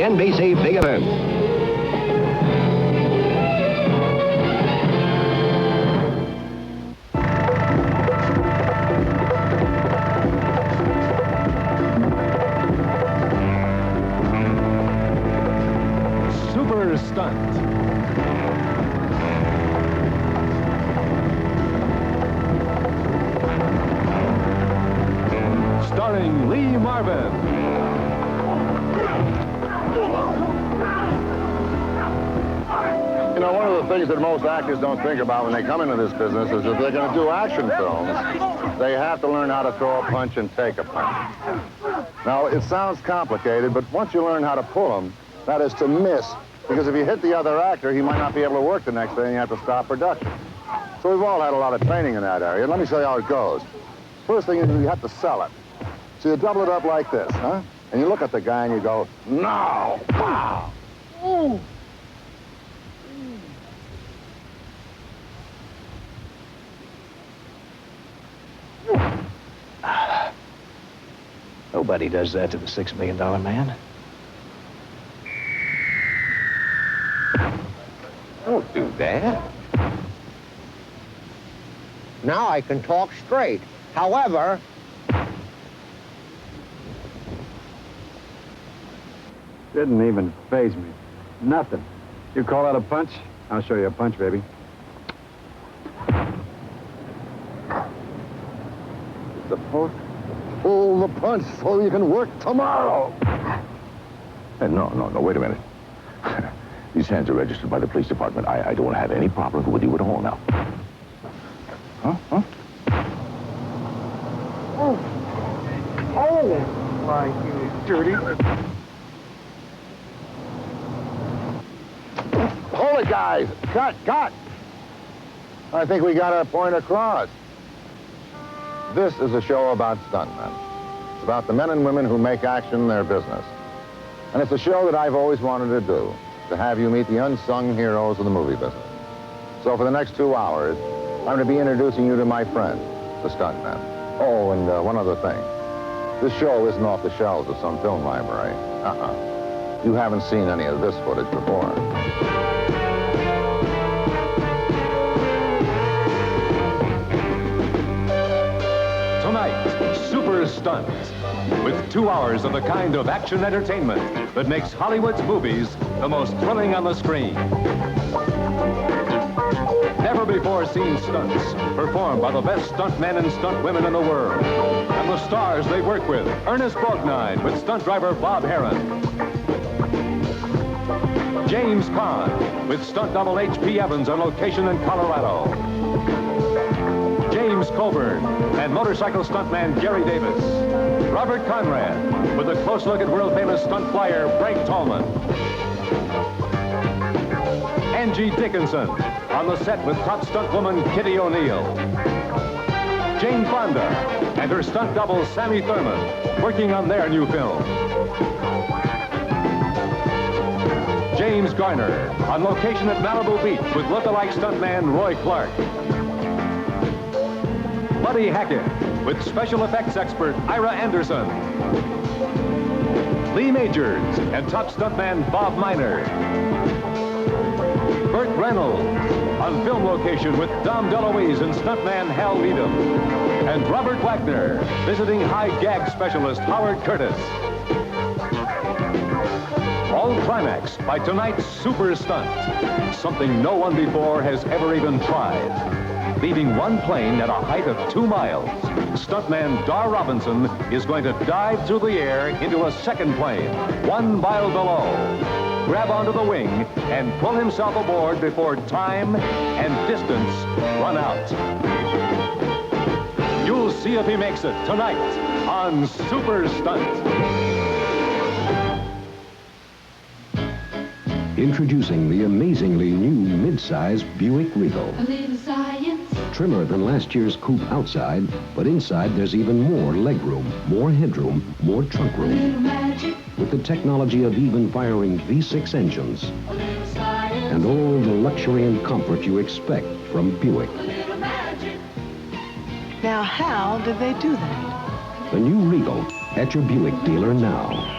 NBC Big Event. Superstunt. Starring Lee Marvin. You know, one of the things that most actors don't think about when they come into this business is if they're going to do action films, they have to learn how to throw a punch and take a punch. Now, it sounds complicated, but once you learn how to pull them, that is to miss, because if you hit the other actor, he might not be able to work the next day and you have to stop production. So we've all had a lot of training in that area. Let me show you how it goes. First thing is you have to sell it. So you double it up like this, huh? And you look at the guy and you go, no! Pow! Ooh! Nobody does that to the $6 million man. Don't do that. Now I can talk straight. However... Didn't even faze me. Nothing. You call that a punch? I'll show you a punch, baby. Supposed to pull the punch so you can work tomorrow. Hey, no, wait a minute. These hands are registered by the police department. I don't have any problems with you at all now. Huh? Oh, my, you dirty... Hold it, guys. Cut. I think we got our point across. This is a show about stuntmen. It's about the men and women who make action their business. And it's a show that I've always wanted to do, to have you meet the unsung heroes of the movie business. So for the next 2 hours, I'm going to be introducing you to my friends, the stuntmen. Oh, and one other thing. This show isn't off the shelves of some film library. You haven't seen any of this footage before. Tonight, Superstunt, with 2 hours of the kind of action entertainment that makes Hollywood's movies the most thrilling on the screen. Never before seen stunts performed by the best stuntmen and stuntwomen in the world. And the stars they work with: Ernest Borgnine with stunt driver Bob Heron. James Caan with stunt double H.P. Evans on location in Colorado. James Coburn and motorcycle stuntman Jerry Davis. Robert Conrad with a close look at world-famous stunt flyer Frank Tallman. Angie Dickinson on the set with top stunt woman Kitty O'Neill. Jane Fonda and her stunt double Sammy Thurman working on their new film. James Garner on location at Malibu Beach with look-alike stuntman Roy Clark. Buddy Hackett with special effects expert Ira Anderson. Lee Majors and top stuntman Bob Miner. Burt Reynolds on film location with Dom DeLuise and stuntman Hal Needham. And Robert Wagner visiting high gag specialist Howard Curtis. All climaxed by tonight's Superstunt, something no one before has ever even tried. Leaving one plane at a height of 2 miles, stuntman Dar Robinson is going to dive through the air into a second plane, 1 mile below, grab onto the wing, and pull himself aboard before time and distance run out. You'll see if he makes it tonight on Superstunt. Introducing the amazingly new mid-size Buick Regal. A little science. Trimmer than last year's coupe outside, but inside there's even more legroom, more headroom, more trunk A room. little magic. With the technology of even firing V6 engines. A little science. And all the luxury and comfort you expect from Buick. A little magic. Now, how did they do that? The new Regal at your Buick dealer now.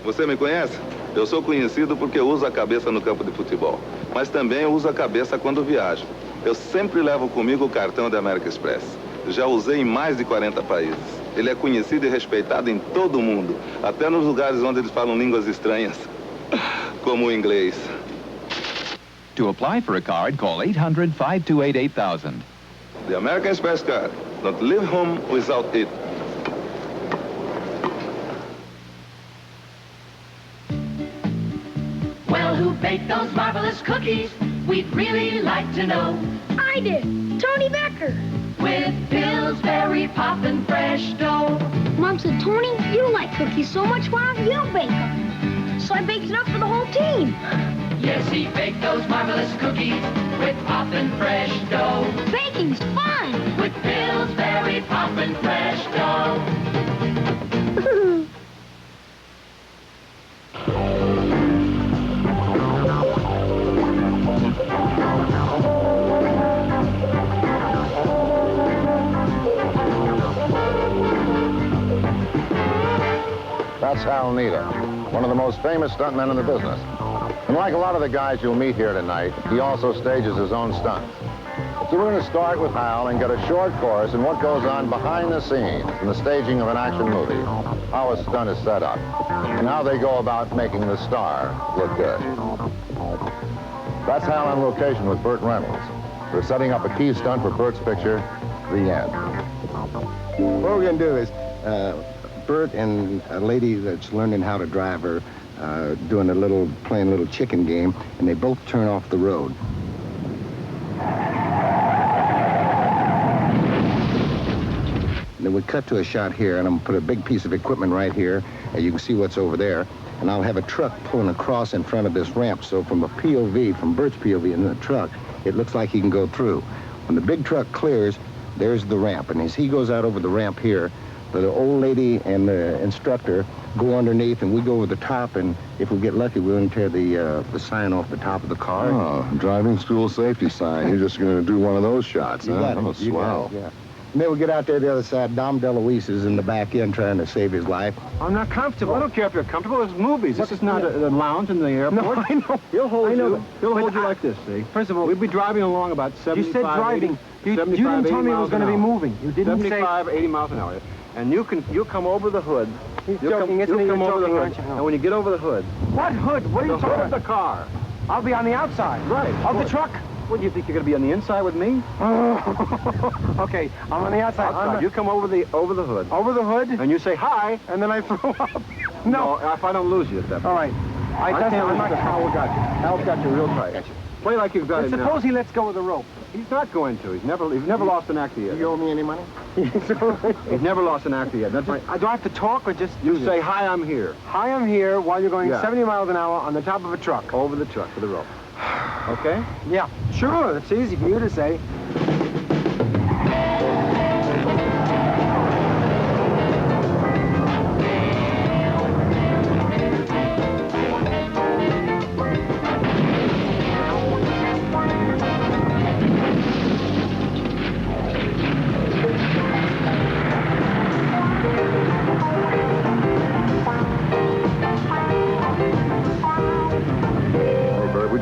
Você me conhece? Eu sou conhecido porque uso a cabeça no campo de futebol. Mas também uso a cabeça quando viajo. Eu sempre levo comigo o cartão da American Express. Já usei em mais de 40 países. Ele é conhecido e respeitado em todo o mundo. Até nos lugares onde eles falam línguas estranhas. Como o inglês. To apply for a card, call 800-528-8000. The American Express card. Don't leave home without it. Well, who baked those marvelous cookies? We'd really like to know. I did. Tony Becker. With Pillsbury poppin' fresh dough. Mom said, Tony, you like cookies so much, why don't you bake them? So I baked it up for the whole team. Yes, he baked those marvelous cookies with poppin' fresh dough. Baking's fun. With Pillsbury poppin' fresh dough. That's Hal Nita, one of the most famous stuntmen in the business. And like a lot of the guys you'll meet here tonight, he also stages his own stunts. So we're going to start with Hal and get a short course in what goes on behind the scenes in the staging of an action movie, how a stunt is set up, and how they go about making the star look good. That's Hal on location with Burt Reynolds. We're setting up a key stunt for Burt's picture, The End. What we're going to do is Burt and a lady that's learning how to drive her playing a little chicken game, and they both turn off the road. And then we cut to a shot here, and I'm gonna put a big piece of equipment right here, and you can see what's over there. And I'll have a truck pulling across in front of this ramp, so from a POV, from Burt's POV in the truck, it looks like he can go through. When the big truck clears, there's the ramp, and as he goes out over the ramp here, the old lady and the instructor go underneath, and we go over the top, and if we get lucky, we'll tear the sign off the top of the car. Oh, driving school safety sign. You're just going to do one of those shots, You huh? got it. Oh, swell. Yeah. And then we get out there the other side. Dom DeLuise is in the back end trying to save his life. I'm not comfortable. I don't care if you're comfortable. It's movies. This is not a lounge in the airport. No, I know. He'll hold you. He'll But hold you like this, see? First of all, we'll be driving along about 75, You said driving. 80, You 75, didn't tell 80 me it was miles going to an be hour. moving. You didn't 75, 80 miles an hour. And you'll come over the hood. He's You'll joking, isn't you'll he? come You're over the joking, hood. aren't you, Hal? And when you get over the hood, What hood? What are you the hood talking of the about? car. I'll be on the outside. Right. Of the truck? What, do you think you're going to be on the inside with me? Okay, I'm on the outside. You come over the hood. Over the hood? And you say hi. And then I throw up. No, if I don't lose you at that point. All right. I can't I'm lose not because Hal got you. Hal's got you real tight. Play like you've got But him now. suppose he lets go of the rope. He's not going to. He's never lost an actor yet. You owe me any money? He's never lost an actor yet. That's right. Do I have to talk or just You say, hi, I'm here. Hi, I'm here while you're going Yeah. 70 miles an hour on the top of a truck. Over the truck to the rope. Okay? Yeah, sure. It's easy for you to say.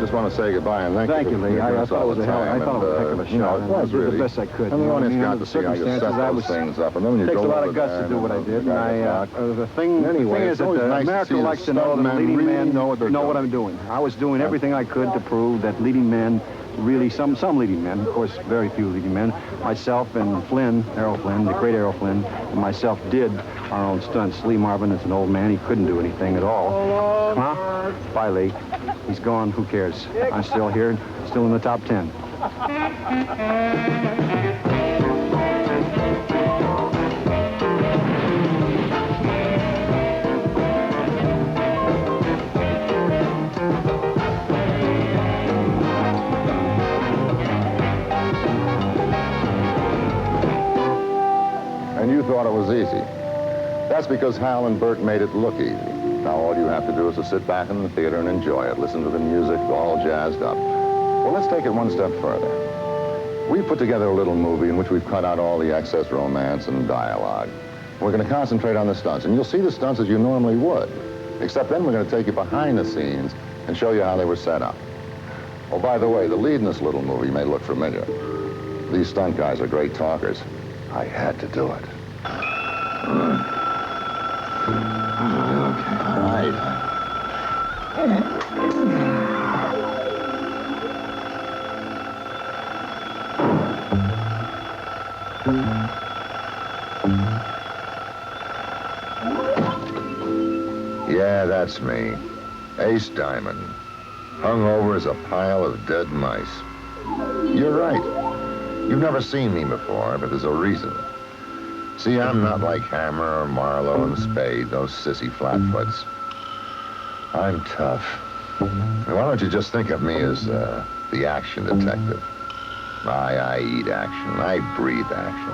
Just want to say goodbye and Thank you, Lee. I thought it was a heck of a shot. You know, it was I did really the best I could. And the You know what I audience mean? got Under to see how you set circumstances, I those was- things up. And then when you Takes go a lot over of guts there to do what I and did. the And guy the thing Anyway, is it's that always nice to America see the likes to know that stuntmen leading really men know what they're what doing. I'm doing. I was doing everything I could to prove that leading men, really some leading men, of course, very few leading men, myself and Flynn, Errol Flynn, the great Errol Flynn, and myself did our own stunts. Lee Marvin is an old man. He couldn't do anything at all. Huh? Bye, Lee. He's gone. Who cares? I'm still here, still in the top 10. And you thought it was easy. That's because Hal and Burt made it look easy. Now all you have to do is to sit back in the theater and enjoy it. Listen to the music, all jazzed up. Well, let's take it one step further. We've put together a little movie in which we've cut out all the excess romance and dialogue. We're going to concentrate on the stunts, and you'll see the stunts as you normally would. Except then we're going to take you behind the scenes and show you how they were set up. Oh, by the way, the lead in this little movie may look familiar. These stunt guys are great talkers. I had to do it. Okay, all right. Yeah, that's me. Ace Diamond. Hung over as a pile of dead mice. You're right. You've never seen me before, but there's a reason. See, I'm not like Hammer or Marlowe and Spade, those sissy flatfoots. I'm tough. Now, why don't you just think of me as the action detective? I eat action. I breathe action.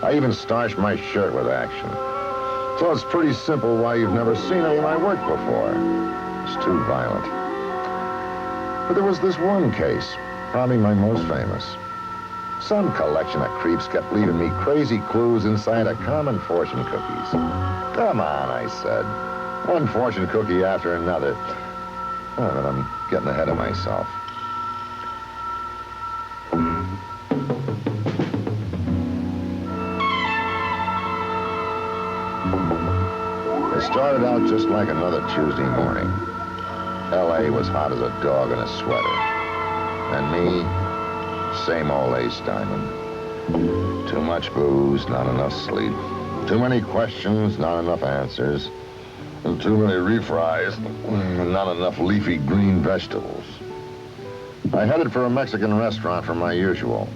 I even starch my shirt with action. So it's pretty simple why you've never seen any of my work before. It's too violent. But there was this one case, probably my most famous. Some collection of creeps kept leaving me crazy clues inside of common fortune cookies. Come on, I said. One fortune cookie after another. Oh, but I'm getting ahead of myself. It started out just like another Tuesday morning. L.A. was hot as a dog in a sweater. And me, same old Ace Diamond. Too much booze, not enough sleep. Too many questions, not enough answers. And too many refries, not enough leafy green vegetables. I headed for a Mexican restaurant for my usual.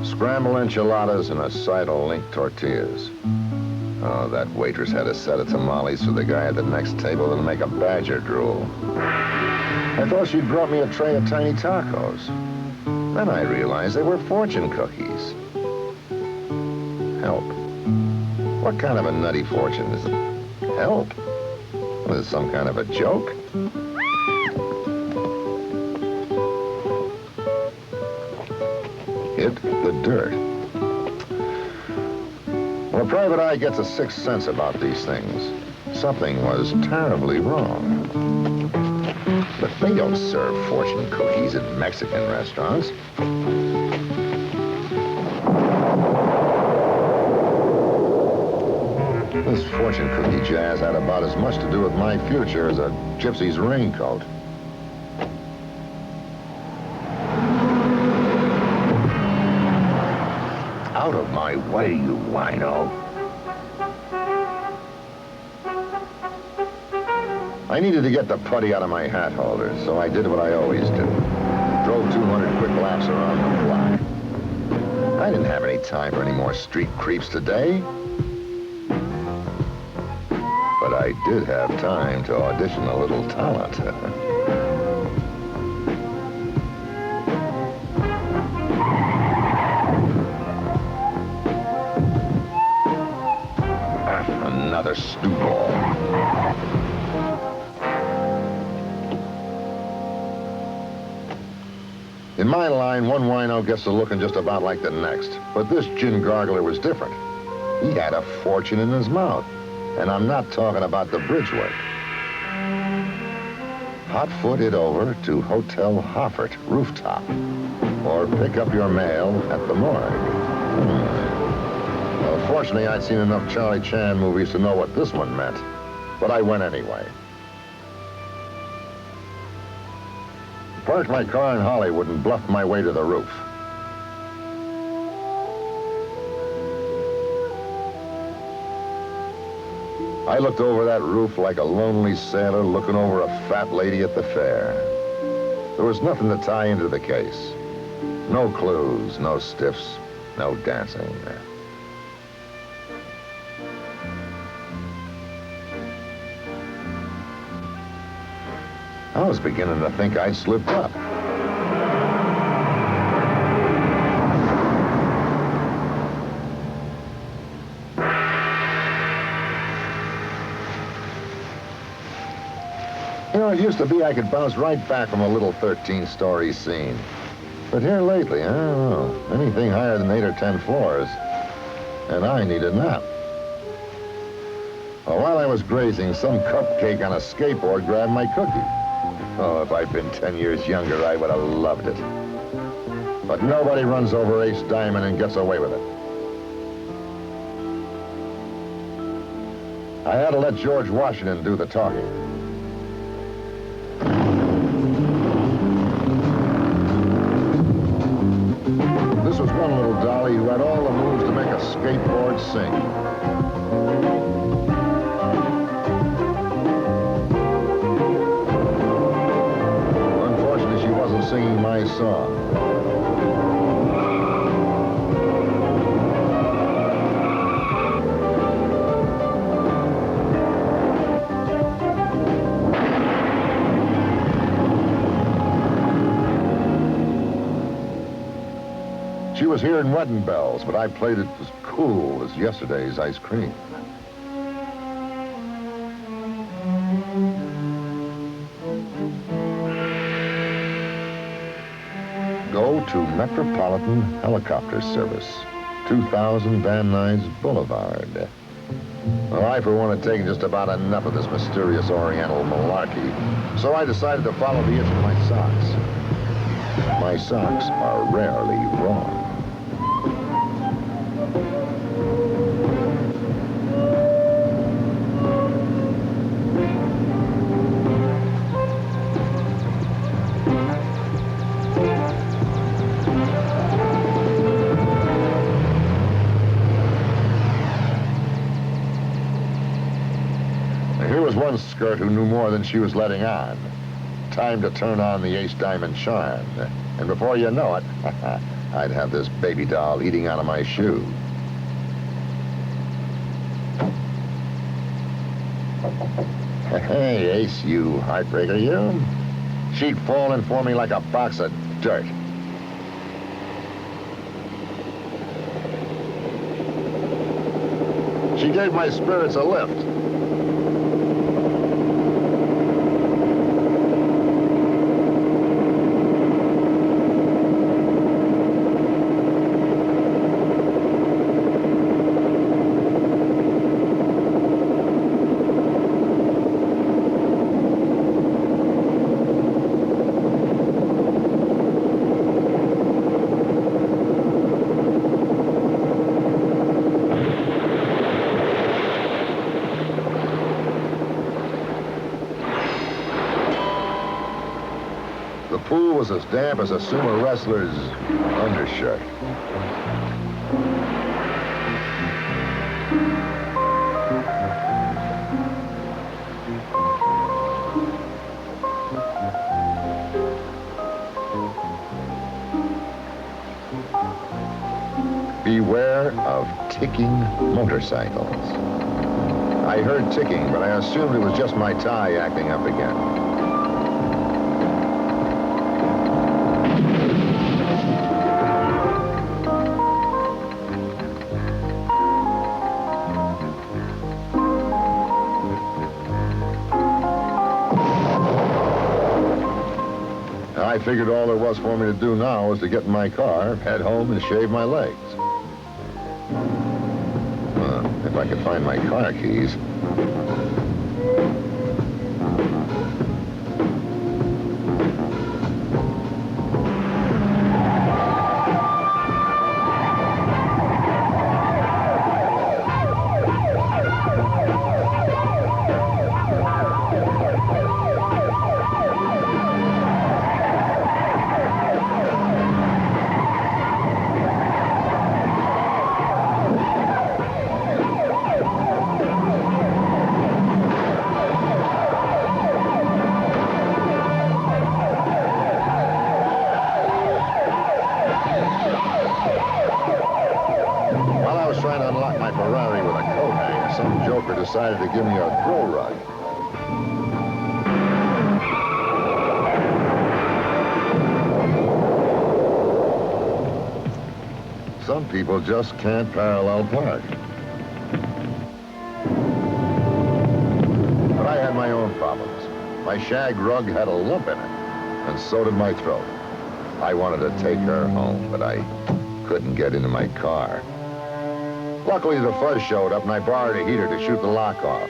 Scrambled enchiladas and a side of link tortillas. Oh, that waitress had a set of tamales for the guy at the next table that'll make a badger drool. I thought she'd brought me a tray of tiny tacos. Then I realized they were fortune cookies. Help. What kind of a nutty fortune is it? Help? Was it some kind of a joke? Hit the dirt. Well, a private eye gets a sixth sense about these things. Something was terribly wrong. But they don't serve fortune cookies in Mexican restaurants. This fortune cookie jazz had about as much to do with my future as a gypsy's raincoat. Out of my way, you wino. I needed to get the putty out of my hat holder, so I did what I always do. Drove 200 quick laps around the block. I didn't have any time for any more street creeps today. But I did have time to audition a little talent. Another stew ball. In my line, one wino gets to looking just about like the next. But this gin gargler was different. He had a fortune in his mouth. And I'm not talking about the bridge work. Hot-foot it over to Hotel Hoffert rooftop. Or pick up your mail at the morgue. Well, fortunately, I'd seen enough Charlie Chan movies to know what this one meant. But I went anyway. Parked my car in Hollywood and bluffed my way to the roof. I looked over that roof like a lonely sailor looking over a fat lady at the fair. There was nothing to tie into the case. No clues, no stiffs, no dancing. I was beginning to think I'd slipped up. You know, it used to be I could bounce right back from a little 13-story scene. But here lately, I don't know, anything higher than 8 or 10 floors, and I need a nap. Well, while I was grazing, some cupcake on a skateboard grabbed my cookie. Oh, if I'd been 10 years younger, I would have loved it. But nobody runs over Ace Diamond and gets away with it. I had to let George Washington do the talking. This was one little dolly who had all the moves to make a skateboard sing. Unfortunately, she wasn't singing my song. She was hearing wedding bells, but I played it as cool as yesterday's ice cream. Go to Metropolitan Helicopter Service, 2000 Van Nuys Boulevard. Well, I, for one, had taken just about enough of this mysterious Oriental malarkey, so I decided to follow the itch of my socks. My socks are rarely wrong. Here was one skirt who knew more than she was letting on. Time to turn on the Ace Diamond charm. And before you know it, I'd have this baby doll eating out of my shoe. Hey, Ace, you heartbreaker, you. She'd fallen for me like a box of dirt. She gave my spirits a lift. The pool was as damp as a sumo wrestler's undershirt. Beware of ticking motorcycles. I heard ticking, but I assumed it was just my tie acting up again. I figured all there was for me to do now was to get in my car, head home, and shave my legs. If I could find my car keys. Trying to unlock my Ferrari with a coat hanger, some joker decided to give me a thrill ride. Some people just can't parallel park. But I had my own problems. My shag rug had a lump in it, and so did my throat. I wanted to take her home, but I couldn't get into my car. Luckily, the fuzz showed up, and I borrowed a heater to shoot the lock off.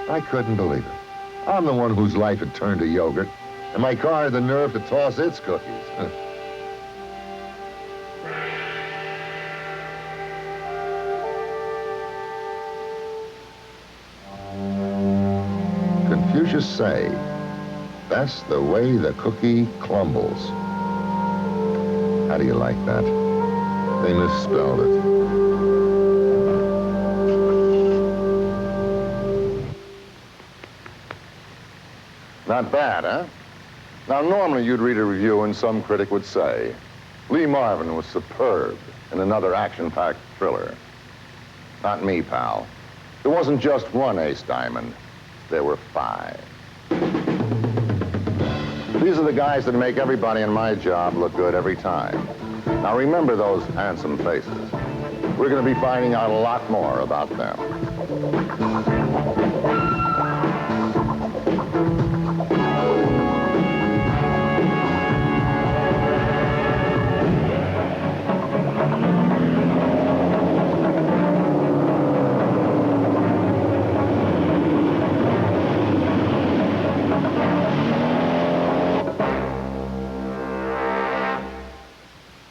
I couldn't believe it. I'm the one whose life had turned to yogurt, and my car had the nerve to toss its cookies. Confucius say, that's the way the cookie crumbles. How do you like that? They misspelled it. Not bad, huh? Now, normally you'd read a review and some critic would say, Lee Marvin was superb in another action-packed thriller. Not me, pal. There wasn't just one ace diamond. There were 5. These are the guys that make everybody in my job look good every time. Now, remember those handsome faces. We're going to be finding out a lot more about them.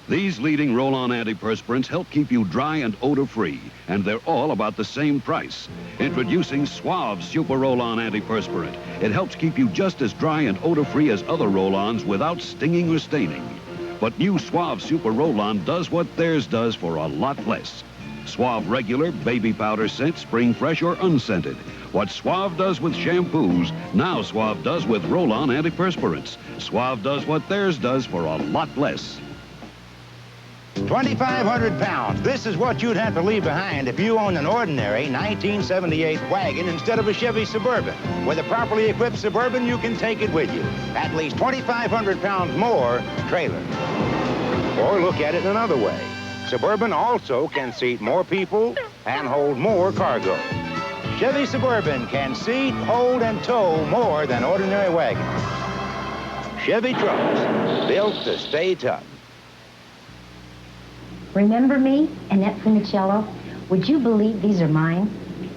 These leading roll-on antiperspirants help keep you dry and odor-free, and they're all about the same price. Introducing Suave Super Roll-On Antiperspirant. It helps keep you just as dry and odor-free as other roll-ons without stinging or staining. But new Suave Super Roll-On does what theirs does for a lot less. Suave regular, baby powder scent, spring fresh, or unscented. What Suave does with shampoos, now Suave does with roll-on antiperspirants. Suave does what theirs does for a lot less. 2,500 pounds. This is what you'd have to leave behind if you owned an ordinary 1978 wagon instead of a Chevy Suburban. With a properly equipped Suburban, you can take it with you. At least 2,500 pounds more trailer. Or look at it another way. Suburban also can seat more people and hold more cargo. Chevy Suburban can seat, hold, and tow more than ordinary wagons. Chevy trucks, built to stay tough. Remember me, Annette Funicello? Would you believe these are mine?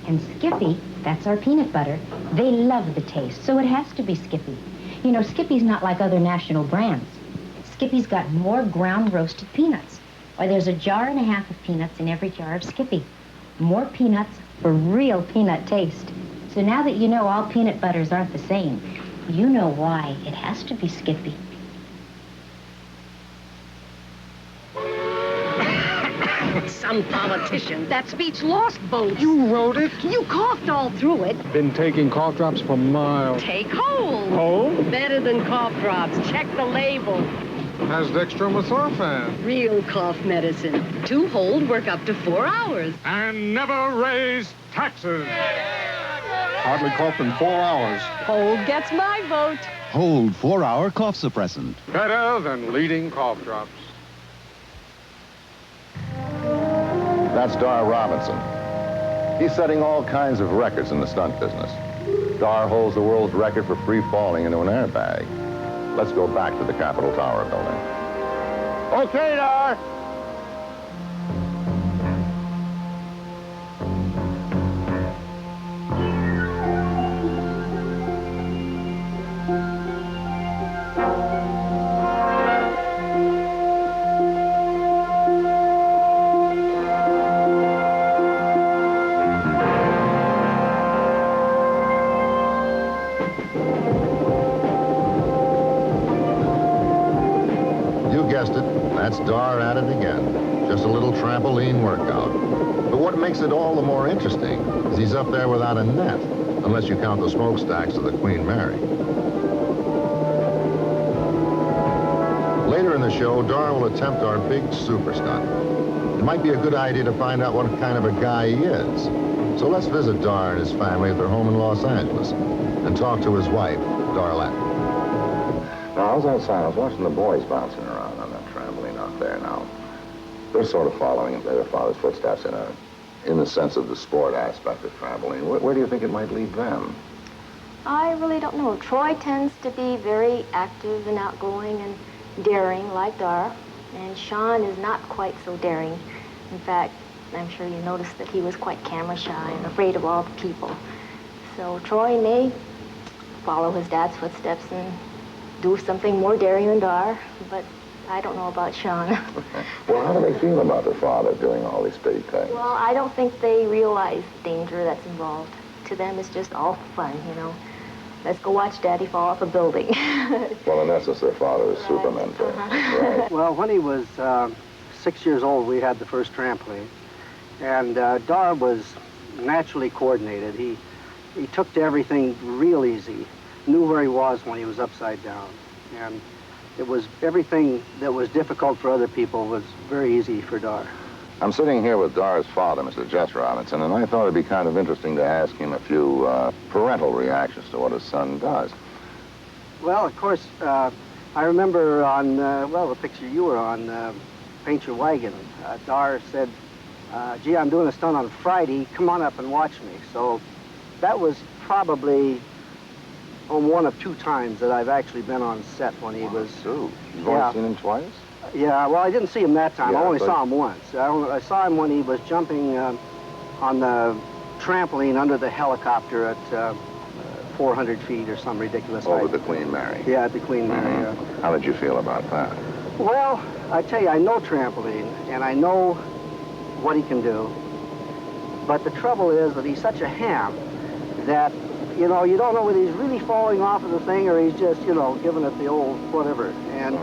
And Skippy, that's our peanut butter. They love the taste, so it has to be Skippy. You know, Skippy's not like other national brands. Skippy's got more ground roasted peanuts. Why, there's 1.5 jars of peanuts in every jar of Skippy. More peanuts for real peanut taste. So now that you know all peanut butters aren't the same, you know why it has to be Skippy. Some politician. That speech lost votes. You wrote it? You coughed all through it. Been taking cough drops for miles. Take hold. Hold? Better than cough drops. Check the label. Has dextromethorphan. Real cough medicine. 2 hold work up to 4 hours. And never raise taxes. Hardly coughed in 4 hours. Hold gets my vote. Hold 4-hour cough suppressant. Better than leading cough drops. That's Dar Robinson. He's setting all kinds of records in the stunt business. Dar holds the world's record for free falling into an airbag. Let's go back to the Capitol Tower building. Okay, Dar! That's Dar at it again. Just a little trampoline workout. But what makes it all the more interesting is he's up there without a net, unless you count the smokestacks of the Queen Mary. Later in the show, Dar will attempt our big super stunt. It might be a good idea to find out what kind of a guy he is. So let's visit Dar and his family at their home in Los Angeles and talk to his wife, Darlette. Now, I was outside. I was watching the boys bouncing around on that trampoline out there now. They're sort of following in their father's footsteps in the sense of the sport aspect of trampoline. Where do you think it might lead them? I really don't know. Troy tends to be very active and outgoing and daring like Dar, and Sean is not quite so daring. In fact, I'm sure you noticed that he was quite camera shy and afraid of all the people. So Troy may follow his dad's footsteps and do something more daring than Dar, but I don't know about Sean. Well, how do they feel about their father doing all these big things? Well, I don't think they realize the danger that's involved. To them, it's just all fun, you know. Let's go watch Daddy fall off a building. Well, in essence, their father is Superman. Right. Well, when he was 6 years old, we had the first trampoline. And Dar was naturally coordinated. He took to everything real easy, knew where he was when he was upside down. And it was everything that was difficult for other people was very easy for Dar. I'm sitting here with Dar's father, Mr. Jess Robinson, and I thought it'd be kind of interesting to ask him a few parental reactions to what his son does. Well, of course, I remember on, well, the picture you were on, Paint Your Wagon, Dar said, gee, I'm doing a stunt on Friday, come on up and watch me. So that was probably one of 2 times that I've actually been on set when he was... Two? You've only seen him twice? Yeah, well, I didn't see him that time. Yeah, I only saw him once. I saw him when he was jumping on the trampoline under the helicopter at 400 feet or some ridiculous height. Over the Queen Mary? Yeah, at the Queen Mary, yeah. How did you feel about that? Well, I tell you, I know trampoline, and I know what he can do. But the trouble is that he's such a ham that, you know, you don't know whether he's really falling off of the thing or he's just, you know, giving it the old whatever. And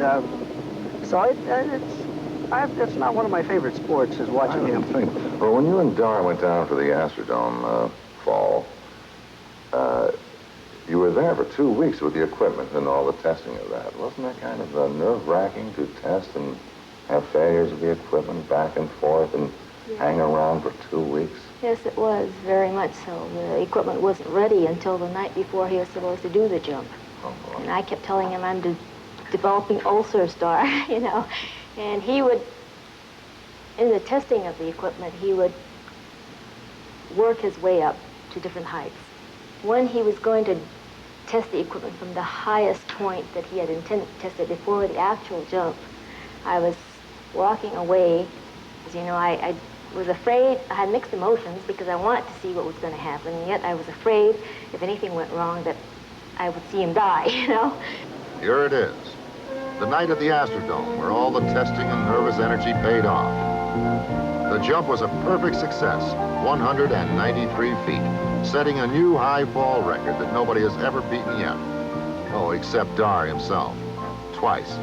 so it's not one of my favorite sports is watching him. Well, when you and Dar went down for the Astrodome fall, you were there for 2 weeks with the equipment and all the testing of that. Wasn't that kind of nerve-wracking to test and have failures of the equipment back and forth and hang around for 2 weeks? Yes, it was, very much so. The equipment wasn't ready until the night before he was supposed to do the jump. And I kept telling him I'm developing ulcers, Dar, you know. And he would, in the testing of the equipment, he would work his way up to different heights. When he was going to test the equipment from the highest point that he had intended to test it before the actual jump, I was walking away, because, you know, I was afraid. I had mixed emotions because I wanted to see what was going to happen, and yet I was afraid if anything went wrong that I would see him die, you know? Here it is, the night at the Astrodome, where all the testing and nervous energy paid off. The jump was a perfect success, 193 feet, setting a new high fall record that nobody has ever beaten yet. Oh, except Dar himself, twice.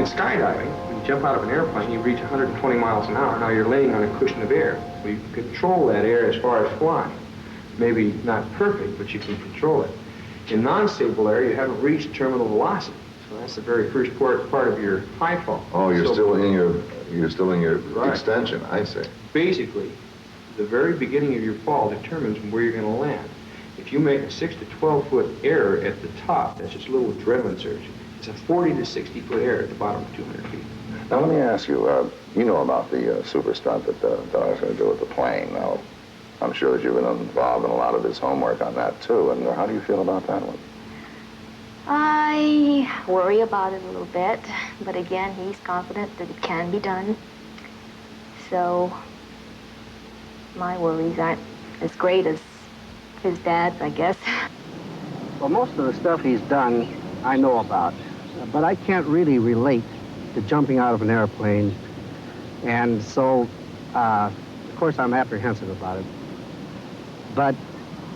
Skydiving, when you jump out of an airplane, you reach 120 miles an hour. Now you're laying on a cushion of air, so you can control that air as far as flying. Maybe not perfect, but you can control it. In non-stable air, you haven't reached terminal velocity, so that's the very first part of your high fall. Oh, you're still in your Right. extension. I see. Basically, the very beginning of your fall determines where you're going to land. If you make a 6 to 12 foot error at the top, that's just a little adrenaline surge. It's a 40 to 60 foot error at the bottom of 200 feet. Now, let me ask you, you know about the super stunt that Dar's going to do with the plane. Now, I'm sure that you've been involved in a lot of his homework on that, too. And how do you feel about that one? I worry about it a little bit, but again, he's confident that it can be done. So my worries aren't as great as his dad's, I guess. Well, most of the stuff he's done, I know about, but I can't really relate to jumping out of an airplane, and so, of course, I'm apprehensive about it. But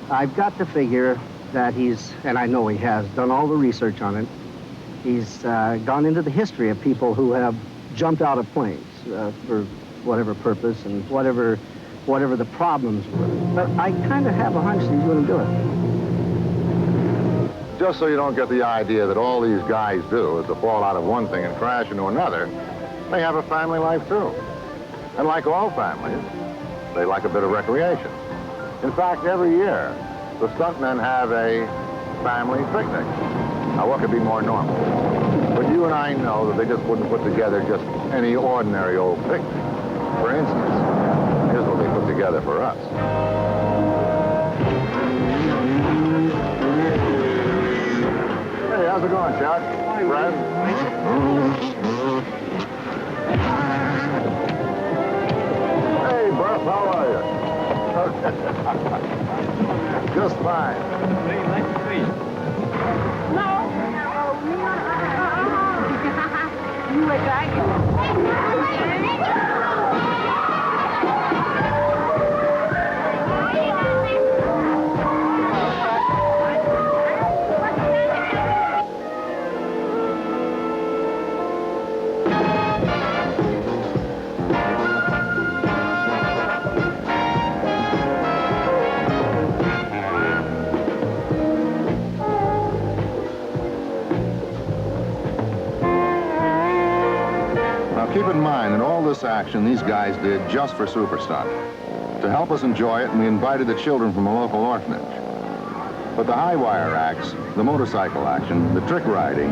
I've got to figure that he's, and I know he has, done all the research on it. He's gone into the history of people who have jumped out of planes for whatever purpose and whatever the problems were. But I kind of have a hunch that he's going to do it. just so you don't get the idea that all these guys do is to fall out of one thing and crash into another, they have a family life too. And like all families, they like a bit of recreation. In fact, every year, the stuntmen have a family picnic. Now, what could be more normal? But you and I know that they just wouldn't put together just any ordinary old picnic. For instance, here's what they put together for us. Hey, how's it going, Chuck? Fred? Hey, Beth, how are you? Just fine. Hey, nice to see you. No. You were dragging. Keep in mind that all this action these guys did just for Superstunt. To help us enjoy it, we invited the children from a local orphanage. But the high wire acts, the motorcycle action, the trick riding,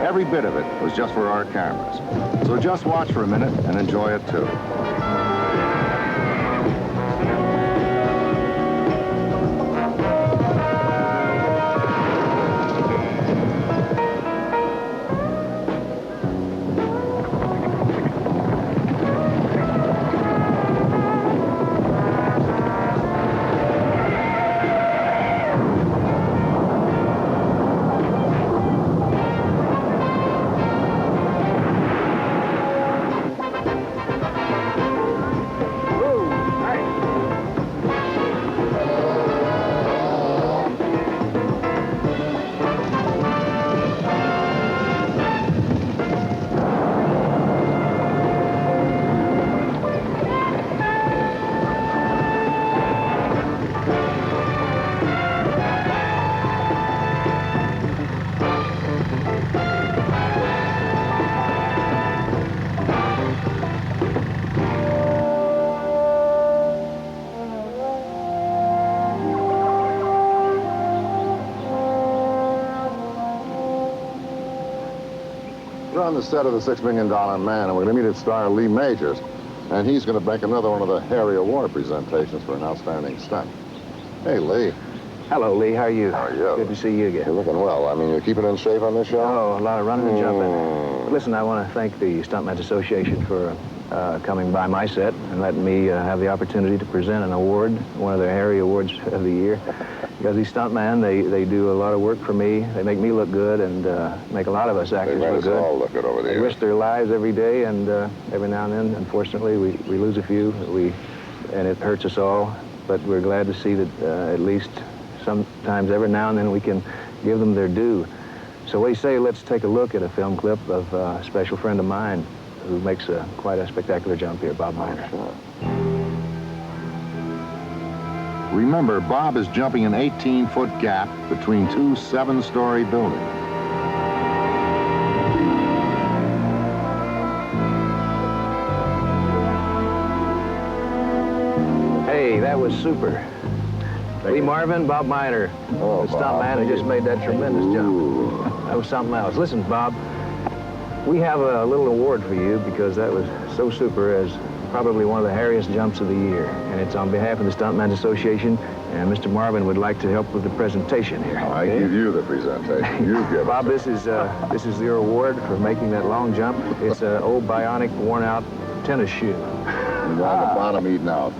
every bit of it was just for our cameras. So just watch for a minute and enjoy it too. We're on the set of the $6 Million Man, and we're going to meet its star, Lee Majors. And he's going to make another one of the Harry Award presentations for an outstanding stunt. Hey, Lee. Hello, Lee. How are you? How are you? Good to see you again. You're looking well. I mean, you're keeping in shape on this show? Oh, a lot of running and jumping. But listen, I want to thank the Stuntmen's Association for coming by my set and letting me have the opportunity to present an award, one of their Harry Awards of the year. Because these stuntmen, they do a lot of work for me. They make me look good and make a lot of us actors look good. They all look good over there. They risk their lives every day, and every now and then, unfortunately, we lose a few, and it hurts us all. But we're glad to see that at least sometimes every now and then we can give them their due. So what do you say, let's take a look at a film clip of a special friend of mine who makes quite a spectacular jump here, Bob Miner. Sure. Remember, Bob is jumping an 18-foot gap between two 7-story buildings. Hey, that was super. Lee Marvin, Bob Miner, the stuntman who just made that tremendous jump. That was something else. Listen, Bob, we have a little award for you because that was so super as probably one of the hairiest jumps of the year. And it's on behalf of the Stuntmen's Association, and Mr. Marvin would like to help with the presentation here. I give you the presentation. You give Bob, this is your award for making that long jump. It's an old bionic, worn-out tennis shoe. And the bottom eating out.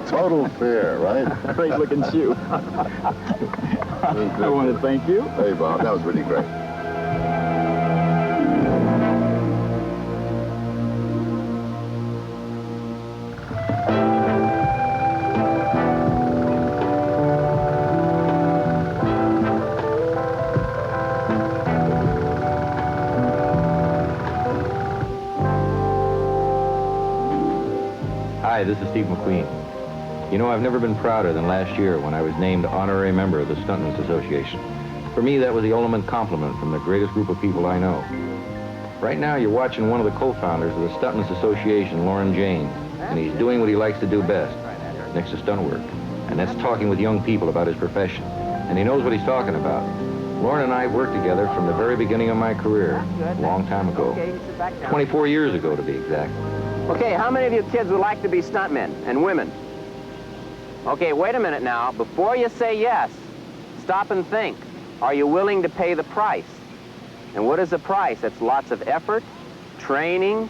Total fair, right? Great-looking shoe. I want to thank you. Hey, Bob, that was really great. Hi, this is Steve McQueen. You know, I've never been prouder than last year when I was named honorary member of the Stuntmen's Association. For me, that was the ultimate compliment from the greatest group of people I know. Right now, you're watching one of the co-founders of the Stuntmen's Association, Lauren James, and he's doing what he likes to do best, next to stunt work, and that's talking with young people about his profession. And he knows what he's talking about. Lauren and I worked together from the very beginning of my career, a long time ago. 24 years ago, to be exact. Okay, how many of you kids would like to be stuntmen and women? Okay, wait a minute now. Before you say yes, stop and think. Are you willing to pay the price? And what is the price? It's lots of effort, training,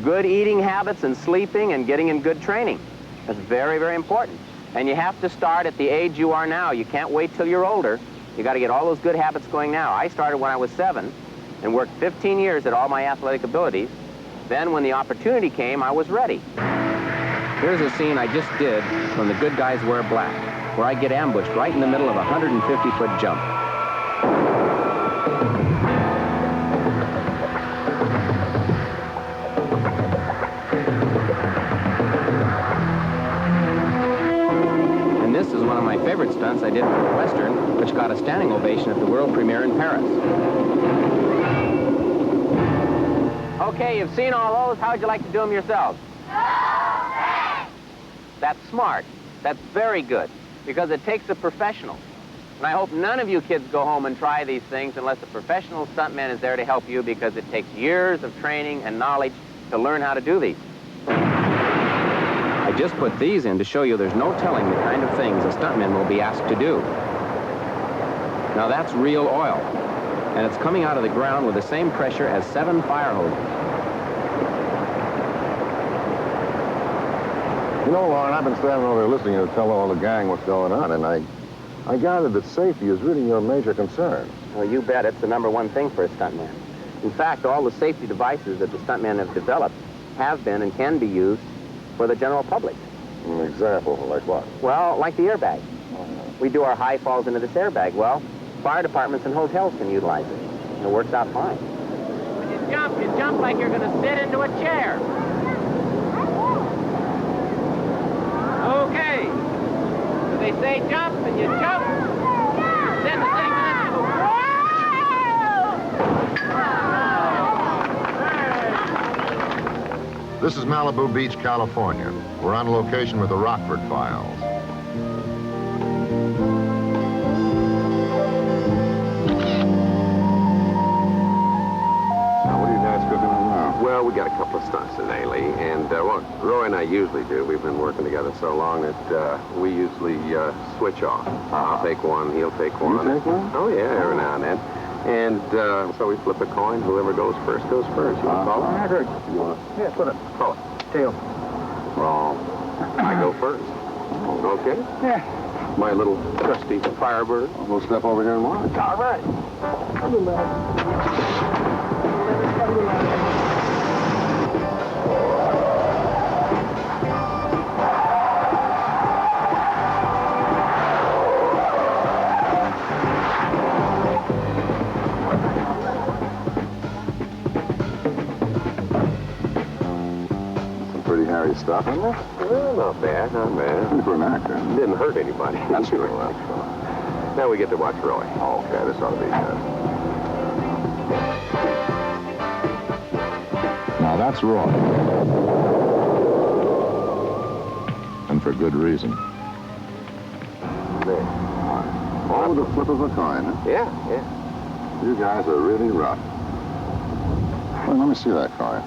good eating habits and sleeping, and getting in good training. That's very, very important. And you have to start at the age you are now. You can't wait till you're older. You got to get all those good habits going now. I started when I was 7 and worked 15 years at all my athletic abilities. Then when the opportunity came, I was ready. Here's a scene I just did from The Good Guys Wear Black, where I get ambushed right in the middle of a 150-foot jump. And this is one of my favorite stunts I did for the Western, which got a standing ovation at the world premiere in Paris. Okay, you've seen all those. How'd you like to do them yourselves? That's smart. That's very good, because it takes a professional. And I hope none of you kids go home and try these things unless a professional stuntman is there to help you, because it takes years of training and knowledge to learn how to do these. I just put these in to show you there's no telling the kind of things a stuntman will be asked to do. Now that's real oil, and it's coming out of the ground with the same pressure as 7 fire hoses. You know, Lauren, I've been standing over there listening to you tell all the gang what's going on, and I gathered that safety is really your major concern. Well, you bet. It's the #1 thing for a stuntman. In fact, all the safety devices that the stuntmen have developed have been and can be used for the general public. An example, like what? Well, like the airbag. We do our high falls into this airbag. Well, fire departments and hotels can utilize it. And it works out fine. When you jump like you're going to sit into a chair. Okay. So they say jump, and you jump. Then the thing goes, whoa! This is Malibu Beach, California. We're on location with the Rockford Files. Well, we got a couple of stunts today, Lee, and what Roy and I usually do, we've been working together so long that we usually switch off. I'll take one, he'll take one. You take one? Oh, yeah, every now and then. And so we flip a coin. Whoever goes first goes first. You want to call it? I heard. You want to? Yeah, put it. Call it. Tail. Wrong. I go first. Okay? Yeah. My little trusty Firebird. We'll step over here and watch. All right. Harry stuff, isn't it? Well, not bad, not bad. For an actor. Didn't hurt anybody. That's true. Now we get to watch Roy. Okay, this ought to be good. Now that's Roy. And for good reason. There. Oh, the flip of a coin, huh? Yeah, yeah. You guys are really rough. Well, let me see that coin.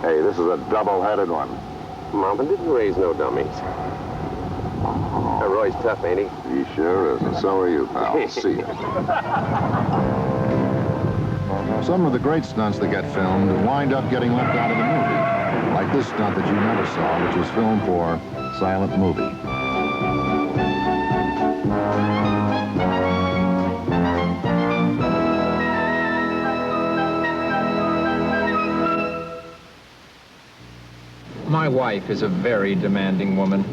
Hey, this is a double-headed one. Marvin didn't raise no dummies. Roy's tough, ain't he? He sure is, and so are you, pal. See ya. Some of the great stunts that get filmed wind up getting left out of the movie. Like this stunt that you never saw, which was filmed for Silent Movie. My wife is a very demanding woman.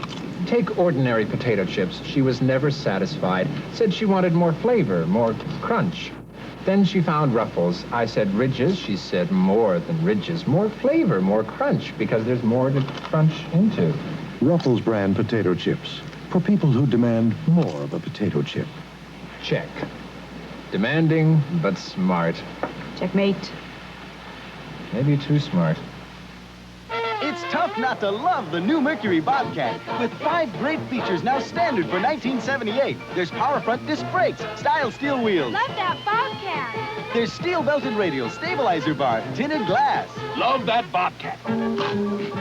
Take ordinary potato chips. She was never satisfied. Said she wanted more flavor, more crunch. Then she found Ruffles. I said ridges. She said more than ridges. More flavor, more crunch, because there's more to crunch into. Ruffles brand potato chips. For people who demand more of a potato chip. check. Demanding, but smart. Checkmate. Maybe too smart. It's tough not to love the new Mercury Bobcat. With 5 great features now standard for 1978. There's power front disc brakes, style steel wheels. Love that Bobcat. There's steel belted radial, stabilizer bar, tinted glass. Love that Bobcat.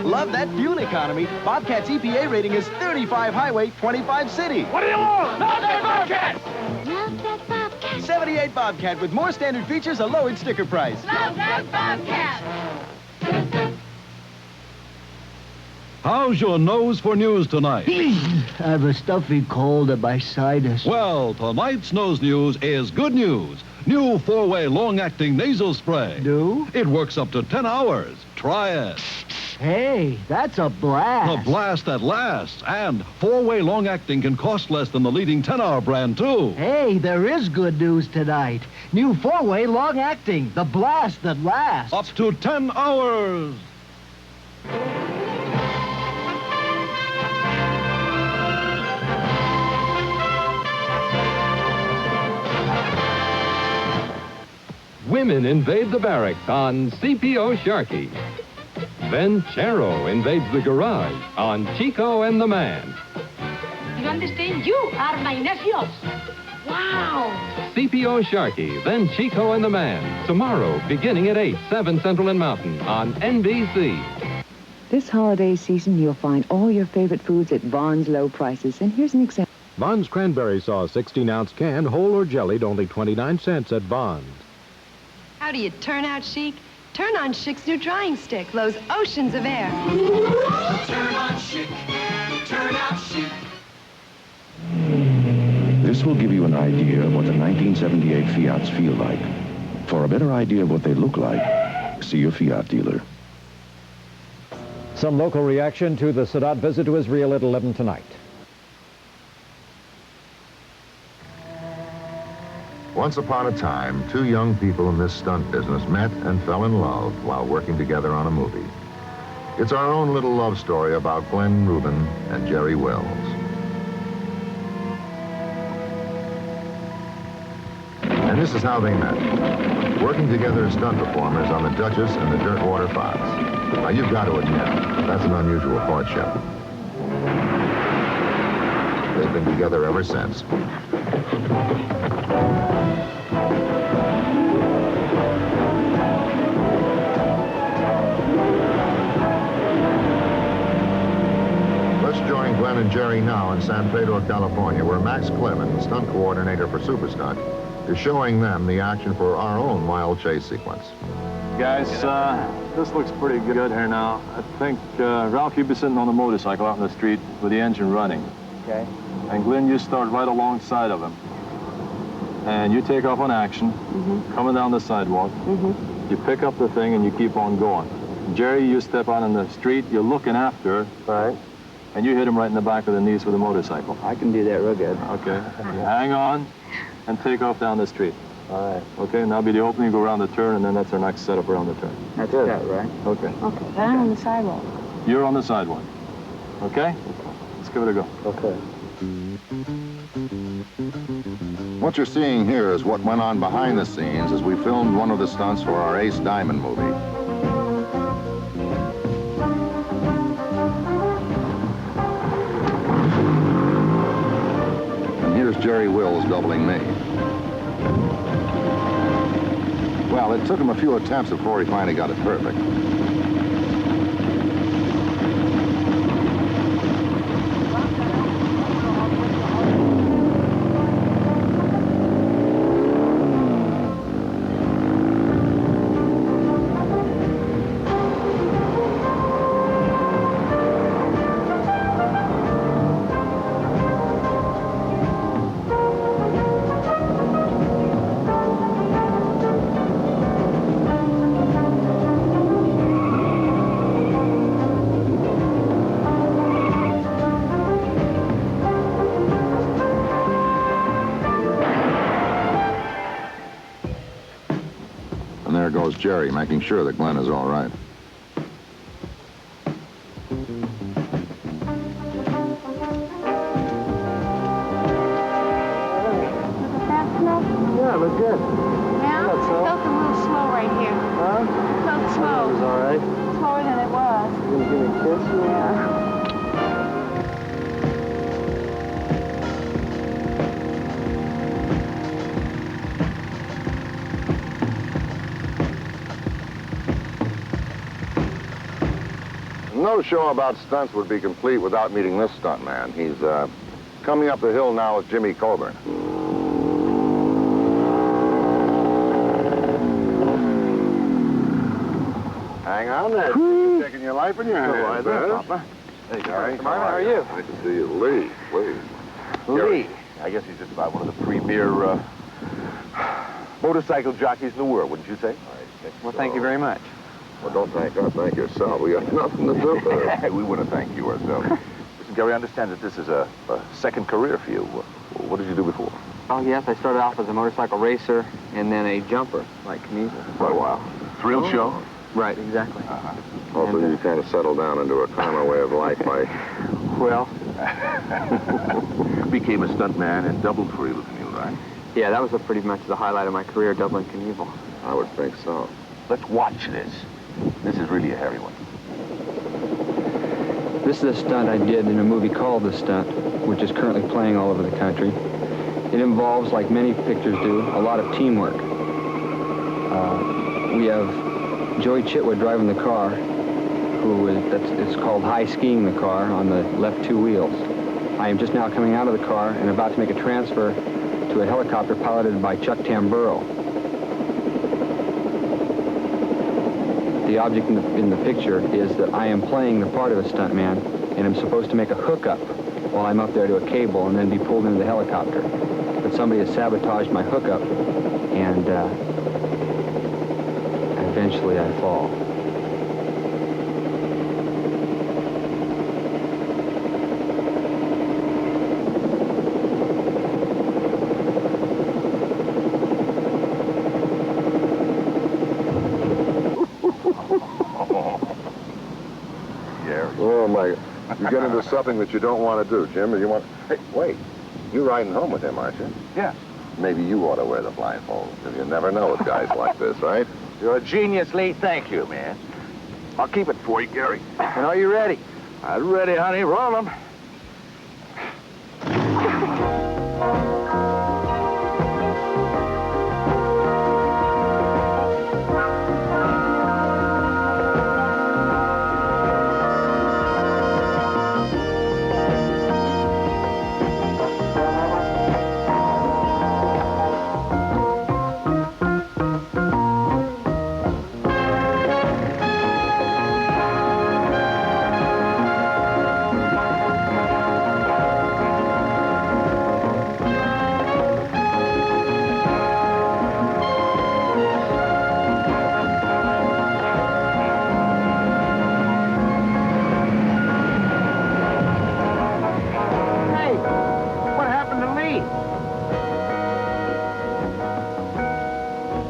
Love that fuel economy. Bobcat's EPA rating is 35 highway, 25 city. What do you want? Love that Bobcat. Love that Bobcat. 78 Bobcat with more standard features, a lowered sticker price. Love that Bobcat. How's your nose for news tonight? I have a stuffy cold and my sinus. Well, tonight's nose news is good news. New 4-way long-acting nasal spray. New? It works up to 10 hours. Try it. Hey, that's a blast. A blast that lasts. And 4-way long-acting can cost less than the leading 10-hour brand, too. Hey, there is good news tonight. New 4-way long-acting. The blast that lasts. Up to 10 hours. Women invade the barracks on CPO Sharky. Then Chero invades the garage on Chico and the Man. You understand? You are my nephews. Wow. CPO Sharky, then Chico and the Man. Tomorrow, beginning at 8, 7 Central and Mountain on NBC. This holiday season, you'll find all your favorite foods at Vaughn's low prices. And here's an example. Vaughn's cranberry sauce, 16-ounce can, whole or jellied, only 29 cents at Vaughn's. How do you turn out chic? Turn on Chic's new drying stick, blows oceans of air. Turn on chic, turn out chic. This will give you an idea of what the 1978 Fiats feel like. For a better idea of what they look like, see a Fiat dealer. Some local reaction to the Sadat visit to Israel at 11 tonight. Once upon a time, 2 young people in this stunt business met and fell in love while working together on a movie. It's our own little love story about Glenn Rubin and Jerry Wells. And this is how they met. Working together as stunt performers on the Duchess and the Dirtwater Fox. Now, you've got to admit, that's an unusual courtship. They've been together ever since. Let's join Glenn and Jerry now in San Pedro, California, where Max Clemens, stunt coordinator for Superstunt, is showing them the action for our own wild chase sequence. Guys, this looks pretty good here now. I think, Ralph, you'd be sitting on a motorcycle out in the street with the engine running. Okay. And Glenn, you start right alongside of him. And you take off on action, coming down the sidewalk. You pick up the thing and you keep on going. Jerry, you step out in the street, you're looking after. Right. And you hit him right in the back of the knees with a motorcycle. I can do that real good. Okay. You hang on and take off down the street. All right. Okay, and that'll be the opening, go around the turn, and then that's our next setup around the turn. That's it, right? Okay. Okay, but I'm on the sidewalk. You're on the sidewalk. Okay? Let's give it a go. Okay. What you're seeing here is what went on behind the scenes as we filmed one of the stunts for our Ace Diamond movie. And here's Jerry Wills doubling me. Well, it took him a few attempts before he finally got it perfect. And there goes Jerry, making sure that Glenn is all right. looked good. Yeah? thought so. I felt a little slow right here. Huh? I felt It was slow. all right. Slower than it was. You gonna give me a kiss? Yeah. No show about stunts would be complete without meeting this stuntman. He's coming up the hill now with Jimmy Coburn. Hang on there. You're taking your life in your hands, Papa. Hey, Gary. Marvin, how are you? Nice to see you. Lee. Lee. I guess he's just about one of the premier motorcycle jockeys in the world, wouldn't you say? Well, thank you very much. Well, don't thank us. Thank yourself. We got nothing to do with it. We want to thank you ourselves. Listen, Gary, I understand that this is a second career for you. What did you do before? Oh, yes, I started off as a motorcycle racer and then a jumper, like Knievel. For a while. Thrill show? Right, exactly. Also, you kind of settled down into a calmer way of life by... Well... Became a stuntman and doubled for you, right? Yeah, that was pretty much the highlight of my career, doubling Knievel. I would think so. Let's watch this. This is really a hairy one. This is a stunt I did in a movie called The Stunt, which is currently playing all over the country. It involves, like many pictures do, a lot of teamwork. We have Joey Chitwood driving the car, it's called high skiing the car on the left two wheels. I am just now coming out of the car and about to make a transfer to a helicopter piloted by Chuck Tamburo. The object in the picture is that I am playing the part of a stuntman, and I'm supposed to make a hookup while I'm up there to a cable and then be pulled into the helicopter. But somebody has sabotaged my hookup, and eventually I fall. Oh, my... You get into something that you don't want to do, Jim. You want... Hey, wait. You're riding home with him, aren't you? Yeah. Maybe you ought to wear the blindfold, because you never know with guys like this, right? You're a genius, Lee. Thank you, man. I'll keep it for you, Gary. And are you ready? I'm ready, honey. Roll 'em.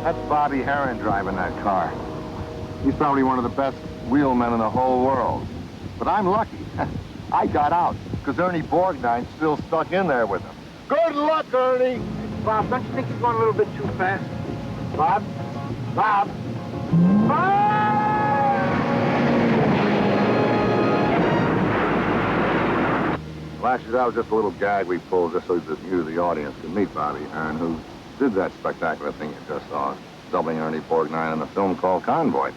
That's Bobby Heron driving that car. He's probably one of the best wheelmen in the whole world. But I'm lucky. I got out, because Ernie Borgnine's still stuck in there with him. Good luck, Ernie! Bob, don't you think you're going a little bit too fast? Bob? Bob? Well, actually, that was just a little gag we pulled just so that you, the audience, can meet Bobby Heron, who did that spectacular thing you just saw, doubling Ernie Borgnine in a film called Convoy.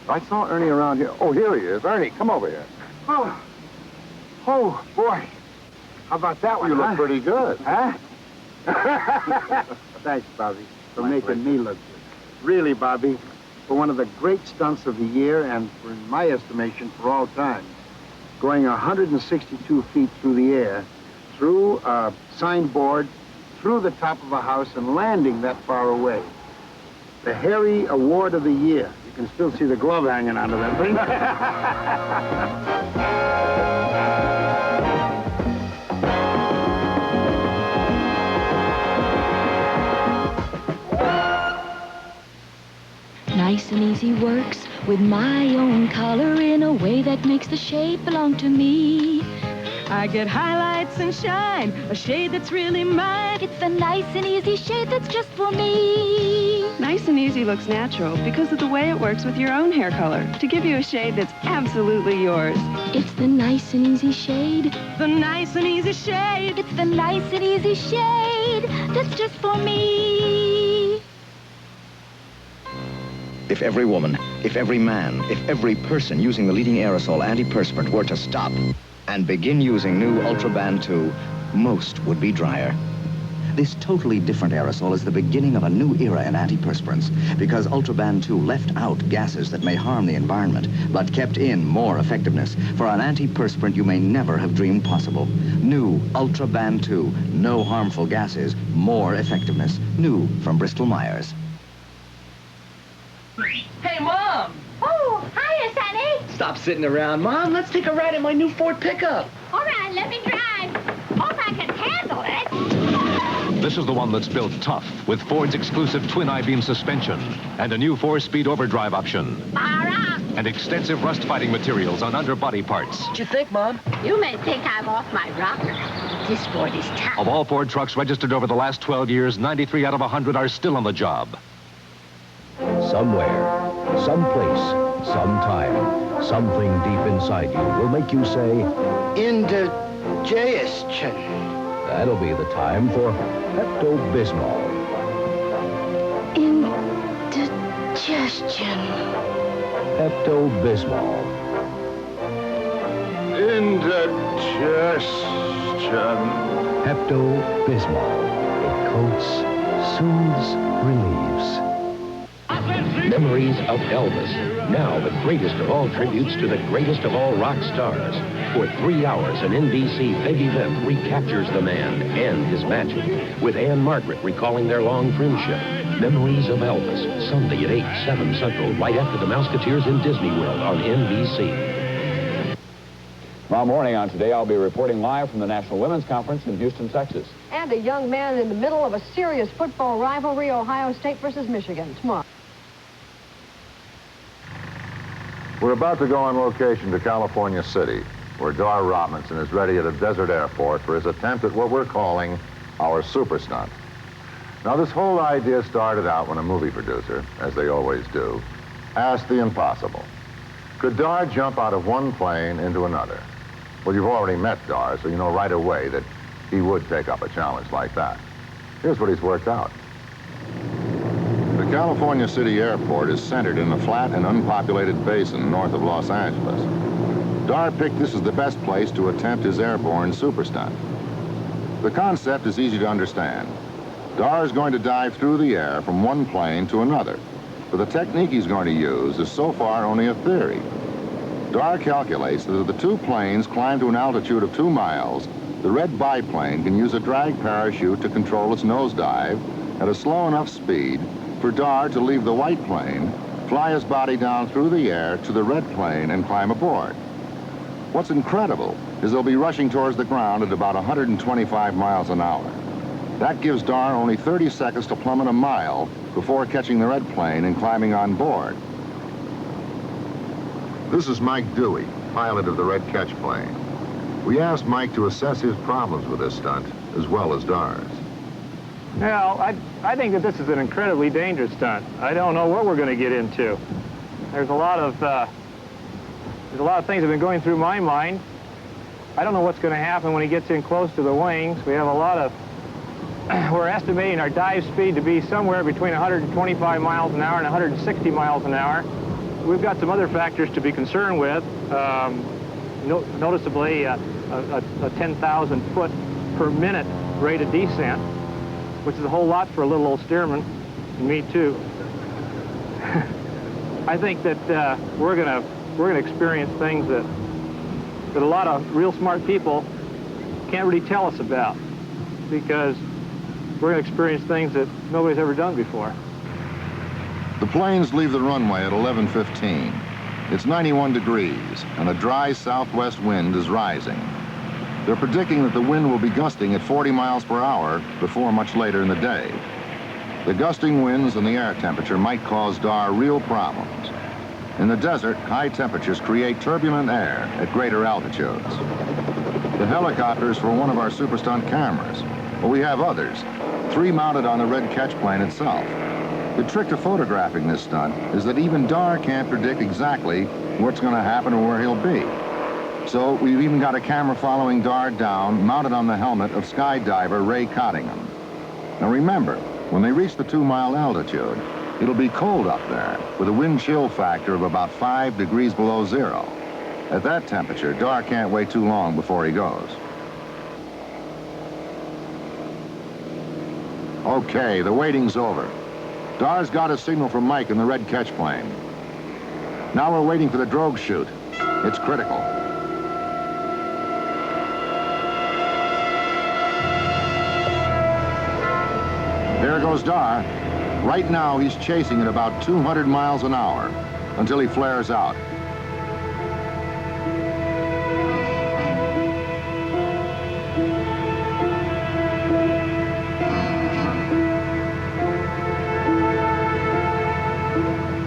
I saw Ernie around here. Oh, here he is. Ernie, come over here. Oh, boy. How about that one, You look pretty good. Huh? Thanks, Bobby, for making me look good. Really, Bobby, for one of the great stunts of the year and, for, in my estimation, for all time, going 162 feet through the air, through a signboard, through the top of a house, and landing that far away. The Harry Award of the Year. You can still see the glove hanging onto that thing. Nice and Easy Works with my own color in a way that makes the shade belong to me. I get highlights and shine, a shade that's really mine. It's the nice and easy shade that's just for me. Nice and Easy looks natural because of the way it works with your own hair color to give you a shade that's absolutely yours. It's the nice and easy shade. The nice and easy shade. It's the nice and easy shade that's just for me. If every woman, if every man, if every person using the leading aerosol antiperspirant were to stop and begin using new Ultraban 2, most would be drier. This totally different aerosol is the beginning of a new era in antiperspirants because Ultraban 2 left out gases that may harm the environment, but kept in more effectiveness for an antiperspirant you may never have dreamed possible. New Ultraban 2, no harmful gases, more effectiveness. New from Bristol-Myers. Hey, Mom! Oh, hiya, Sonny. Stop sitting around, Mom. Let's take a ride in my new Ford pickup. All right, let me drive. Hope I can handle it. This is the one that's built tough with Ford's exclusive twin I-beam suspension and a new 4-speed overdrive option. And extensive rust-fighting materials on underbody parts. What you think, Mom? You may think I'm off my rocker. This Ford is tough. Of all Ford trucks registered over the last 12 years, 93 out of 100 are still on the job. Somewhere, someplace, sometime, something deep inside you will make you say, indigestion. That'll be the time for Pepto-Bismol. Indigestion. Pepto-Bismol. Indigestion. Pepto-Bismol. It coats, soothes, relieves. Memories of Elvis. Now the greatest of all tributes to the greatest of all rock stars. For 3 hours, an NBC big event recaptures the man and his magic, with Anne Margaret recalling their long friendship. Memories of Elvis, Sunday at 8, 7 Central, right after the Mouseketeers in Disney World on NBC. Tomorrow morning on Today, I'll be reporting live from the National Women's Conference in Houston, Texas. And a young man in the middle of a serious football rivalry, Ohio State versus Michigan, tomorrow. We're about to go on location to California City, where Dar Robinson is ready at a desert airport for his attempt at what we're calling our Superstunt. Now, this whole idea started out when a movie producer, as they always do, asked the impossible. Could Dar jump out of one plane into another? Well, you've already met Dar, so you know right away that he would take up a challenge like that. Here's what he's worked out. The California City Airport is centered in a flat and unpopulated basin north of Los Angeles. Dar picked this as the best place to attempt his airborne superstunt. The concept is easy to understand. Dar is going to dive through the air from one plane to another, but the technique he's going to use is so far only a theory. Dar calculates that if the two planes climb to an altitude of 2 miles, the red biplane can use a drag parachute to control its nosedive at a slow enough speed for Dar to leave the white plane, fly his body down through the air to the red plane and climb aboard. What's incredible is they'll be rushing towards the ground at about 125 miles an hour. That gives Dar only 30 seconds to plummet a mile before catching the red plane and climbing on board. This is Mike Dewey, pilot of the Red Catch plane. We asked Mike to assess his problems with this stunt, as well as Dar's. Well, I think that this is an incredibly dangerous stunt. I don't know what we're going to get into. There's a lot of things that have been going through my mind. I don't know what's going to happen when he gets in close to the wings. We have a lot of, we're estimating our dive speed to be somewhere between 125 miles an hour and 160 miles an hour. We've got some other factors to be concerned with. Noticeably, a 10,000 foot per minute rate of descent, which is a whole lot for a little old steerman, and me too. I think that we're gonna experience things that a lot of real smart people can't really tell us about, because we're gonna experience things that nobody's ever done before. The planes leave the runway at 11:15. It's 91 degrees, and a dry southwest wind is rising. They're predicting that the wind will be gusting at 40 miles per hour before much later in the day. The gusting winds and the air temperature might cause Dar real problems. In the desert, high temperatures create turbulent air at greater altitudes. The helicopter is for one of our Superstunt cameras, but we have others, 3 mounted on the red catch plane itself. The trick to photographing this stunt is that even Dar can't predict exactly what's going to happen or where he'll be. So we've even got a camera following Dar down, mounted on the helmet of skydiver Ray Cottingham. Now remember, when they reach the 2-mile altitude, it'll be cold up there, with a wind chill factor of about 5 degrees below zero. At that temperature, Dar can't wait too long before he goes. Okay, the waiting's over. Dar's got a signal from Mike in the red catch plane. Now we're waiting for the drogue chute. It's critical. There goes Dar. Right now, he's chasing at about 200 miles an hour until he flares out.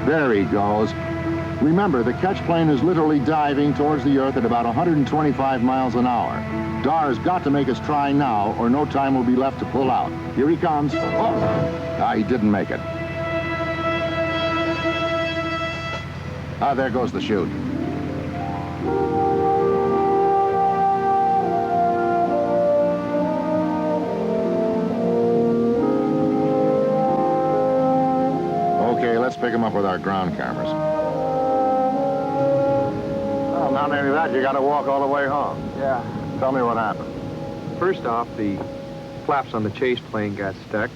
There he goes. Remember, the catch plane is literally diving towards the Earth at about 125 miles an hour. Dar's got to make his try now, or no time will be left to pull out. Here he comes. Oh, he didn't make it. There goes the chute. Okay, let's pick him up with our ground cameras. Well, not only that, you got to walk all the way home. Yeah. Tell me what happened. First off, the flaps on the chase plane got stuck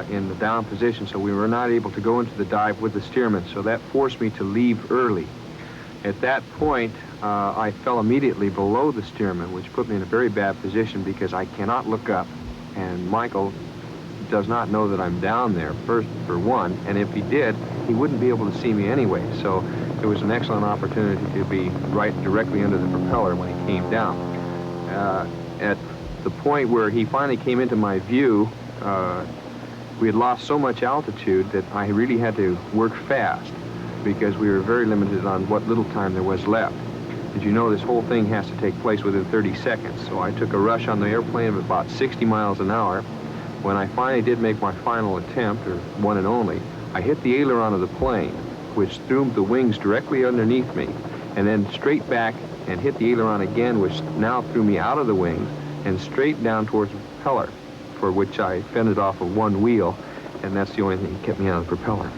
in the down position, so we were not able to go into the dive with the steerman, so that forced me to leave early. At that point, I fell immediately below the steerman, which put me in a very bad position because I cannot look up, and Michael does not know that I'm down there, first, for one, and if he did, he wouldn't be able to see me anyway, so it was an excellent opportunity to be right directly under the propeller when he came down. At the point where he finally came into my view, we had lost so much altitude that I really had to work fast because we were very limited on what little time there was left. As you know, this whole thing has to take place within 30 seconds, so I took a rush on the airplane of about 60 miles an hour. When I finally did make my final attempt, or one and only, I hit the aileron of the plane, which threw the wings directly underneath me, and then straight back and hit the aileron again, which now threw me out of the wings and straight down towards the propeller, for which I fended off of one wheel, and that's the only thing that kept me out of the propeller.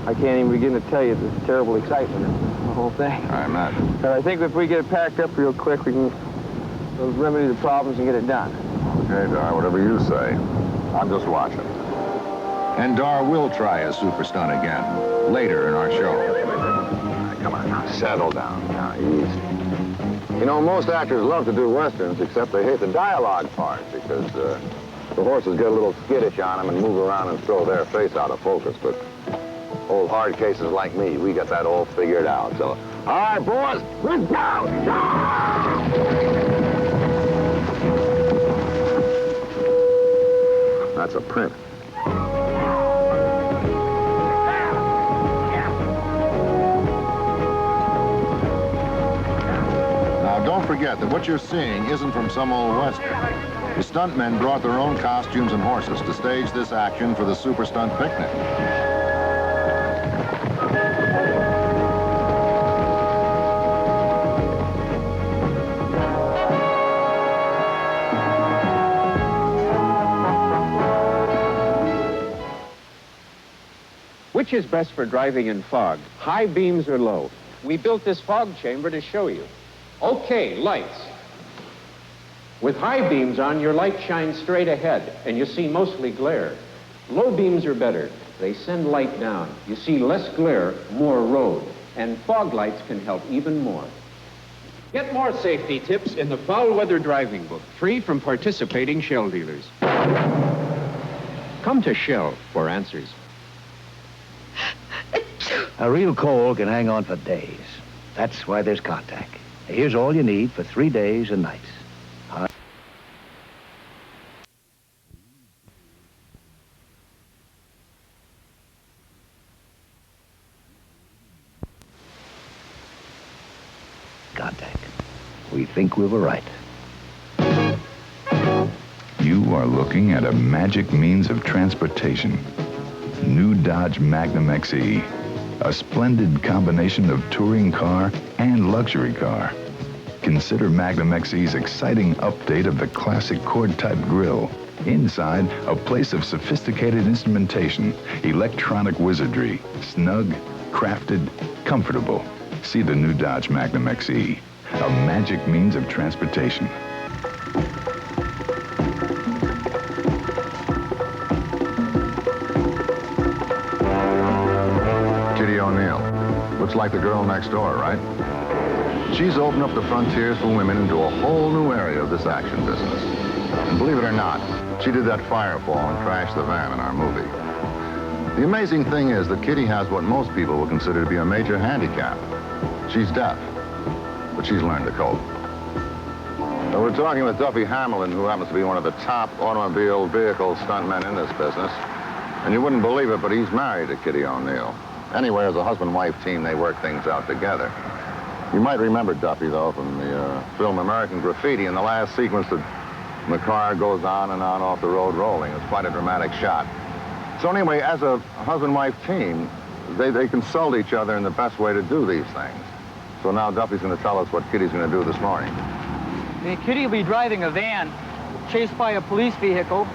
I can't even begin to tell you the terrible excitement of the whole thing. I imagine. But I think if we get it packed up real quick, we can remedy the problems and get it done. Okay, Dar, whatever you say. I'm just watching. And Dar will try his super stunt again, later in our show. Come on now, settle down. Now, easy. You know, most actors love to do westerns, except they hate the dialogue part, because the horses get a little skittish on them and move around and throw their face out of focus. But old hard cases like me, we got that all figured out. So, all right, boys, let's go! That's a print. Now, don't forget that what you're seeing isn't from some old western. The stuntmen brought their own costumes and horses to stage this action for the Super Stunt picnic. Which is best for driving in fog, high beams or low? We built this fog chamber to show you. Okay, lights. With high beams on, your light shines straight ahead, and you see mostly glare. Low beams are better. They send light down. You see less glare, more road. And fog lights can help even more. Get more safety tips in the Foul Weather Driving Book, free from participating Shell dealers. Come to Shell for answers. A real cold can hang on for days. That's why there's Contact. Here's all you need for 3 days and nights. we think we were right. You are looking at a magic means of transportation. New Dodge Magnum XE. A splendid combination of touring car and luxury car. Consider Magnum XE's exciting update of the classic cord-type grille. Inside, a place of sophisticated instrumentation, electronic wizardry, snug, crafted, comfortable. See the new Dodge Magnum XE, a magic means of transportation. Kitty O'Neill. Looks like the girl next door, right? She's opened up the frontiers for women into a whole new area of this action business. And believe it or not, she did that firefall and crashed the van in our movie. The amazing thing is that Kitty has what most people would consider to be a major handicap. She's deaf, but she's learned to cope. So we're talking with Duffy Hamlin, who happens to be one of the top automobile vehicle stuntmen in this business. And you wouldn't believe it, but he's married to Kitty O'Neill. Anyway, as a husband-wife team, they work things out together. You might remember Duffy, though, from the film American Graffiti. In the last sequence, the car goes on and on off the road rolling. It's quite a dramatic shot. So anyway, as a husband-wife team, they consult each other in the best way to do these things. So now Duffy's going to tell us what Kitty's going to do this morning. Kitty will be driving a van, chased by a police vehicle.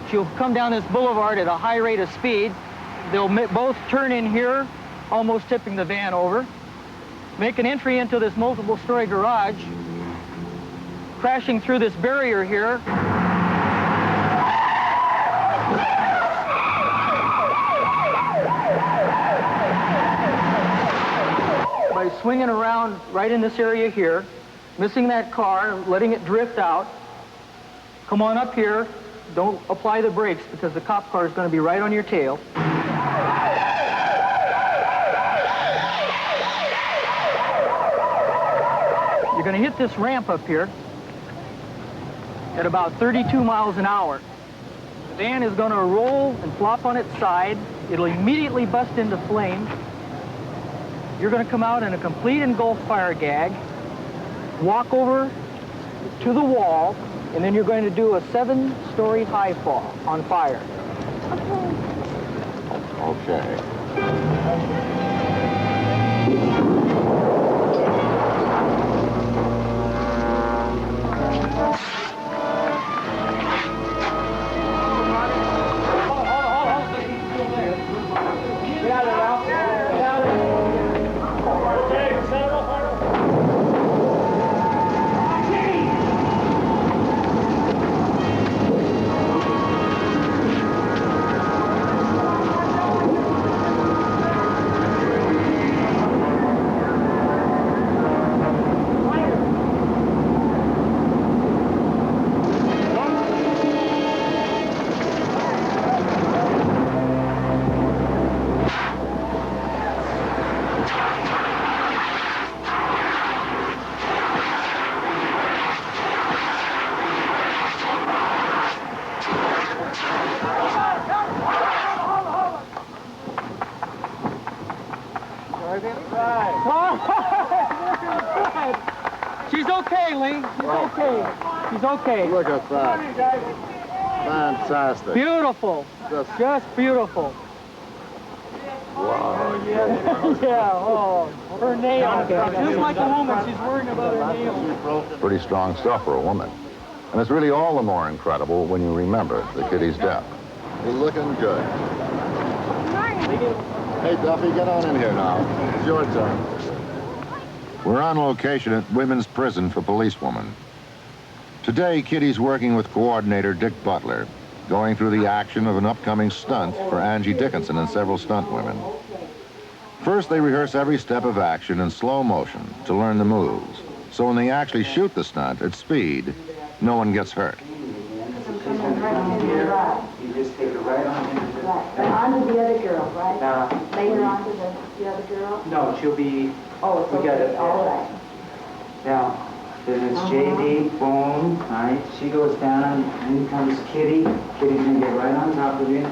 She'll come down this boulevard at a high rate of speed. They'll both turn in here, almost tipping the van over. Make an entry into this multiple-story garage, crashing through this barrier here. By swinging around right in this area here, missing that car, letting it drift out. Come on up here. Don't apply the brakes because the cop car is going to be right on your tail. You're going to hit this ramp up here at about 32 miles an hour. The van is going to roll and flop on its side. It'll immediately bust into flames. You're going to come out in a complete engulfed fire gag, walk over to the wall, and then you're going to do a 7-story high fall on fire. Okay. She's okay, Lee. She's okay. She's okay. Look at that. Fantastic. Beautiful. Just beautiful. Wow. Yeah, oh, her nail. Just like a woman, she's worrying about her nail. Pretty strong stuff for a woman. And it's really all the more incredible when you remember that Kitty's deaf. You're looking good. Hey, Duffy, get on in here now. It's your turn. We're on location at Women's Prison for Policewomen. Today, Kitty's working with coordinator Dick Butler, going through the action of an upcoming stunt for Angie Dickinson and several stunt women. First, they rehearse every step of action in slow motion to learn the moves. So when they actually shoot the stunt at speed, no one gets hurt. You just take it right on into the... Onto the other girl, right? Later onto the other girl? No, she'll be... Oh, it's we got it. all right. Now, then it's JD, boom, all right? She goes down, and then comes Kitty. Kitty's gonna get right on top of you.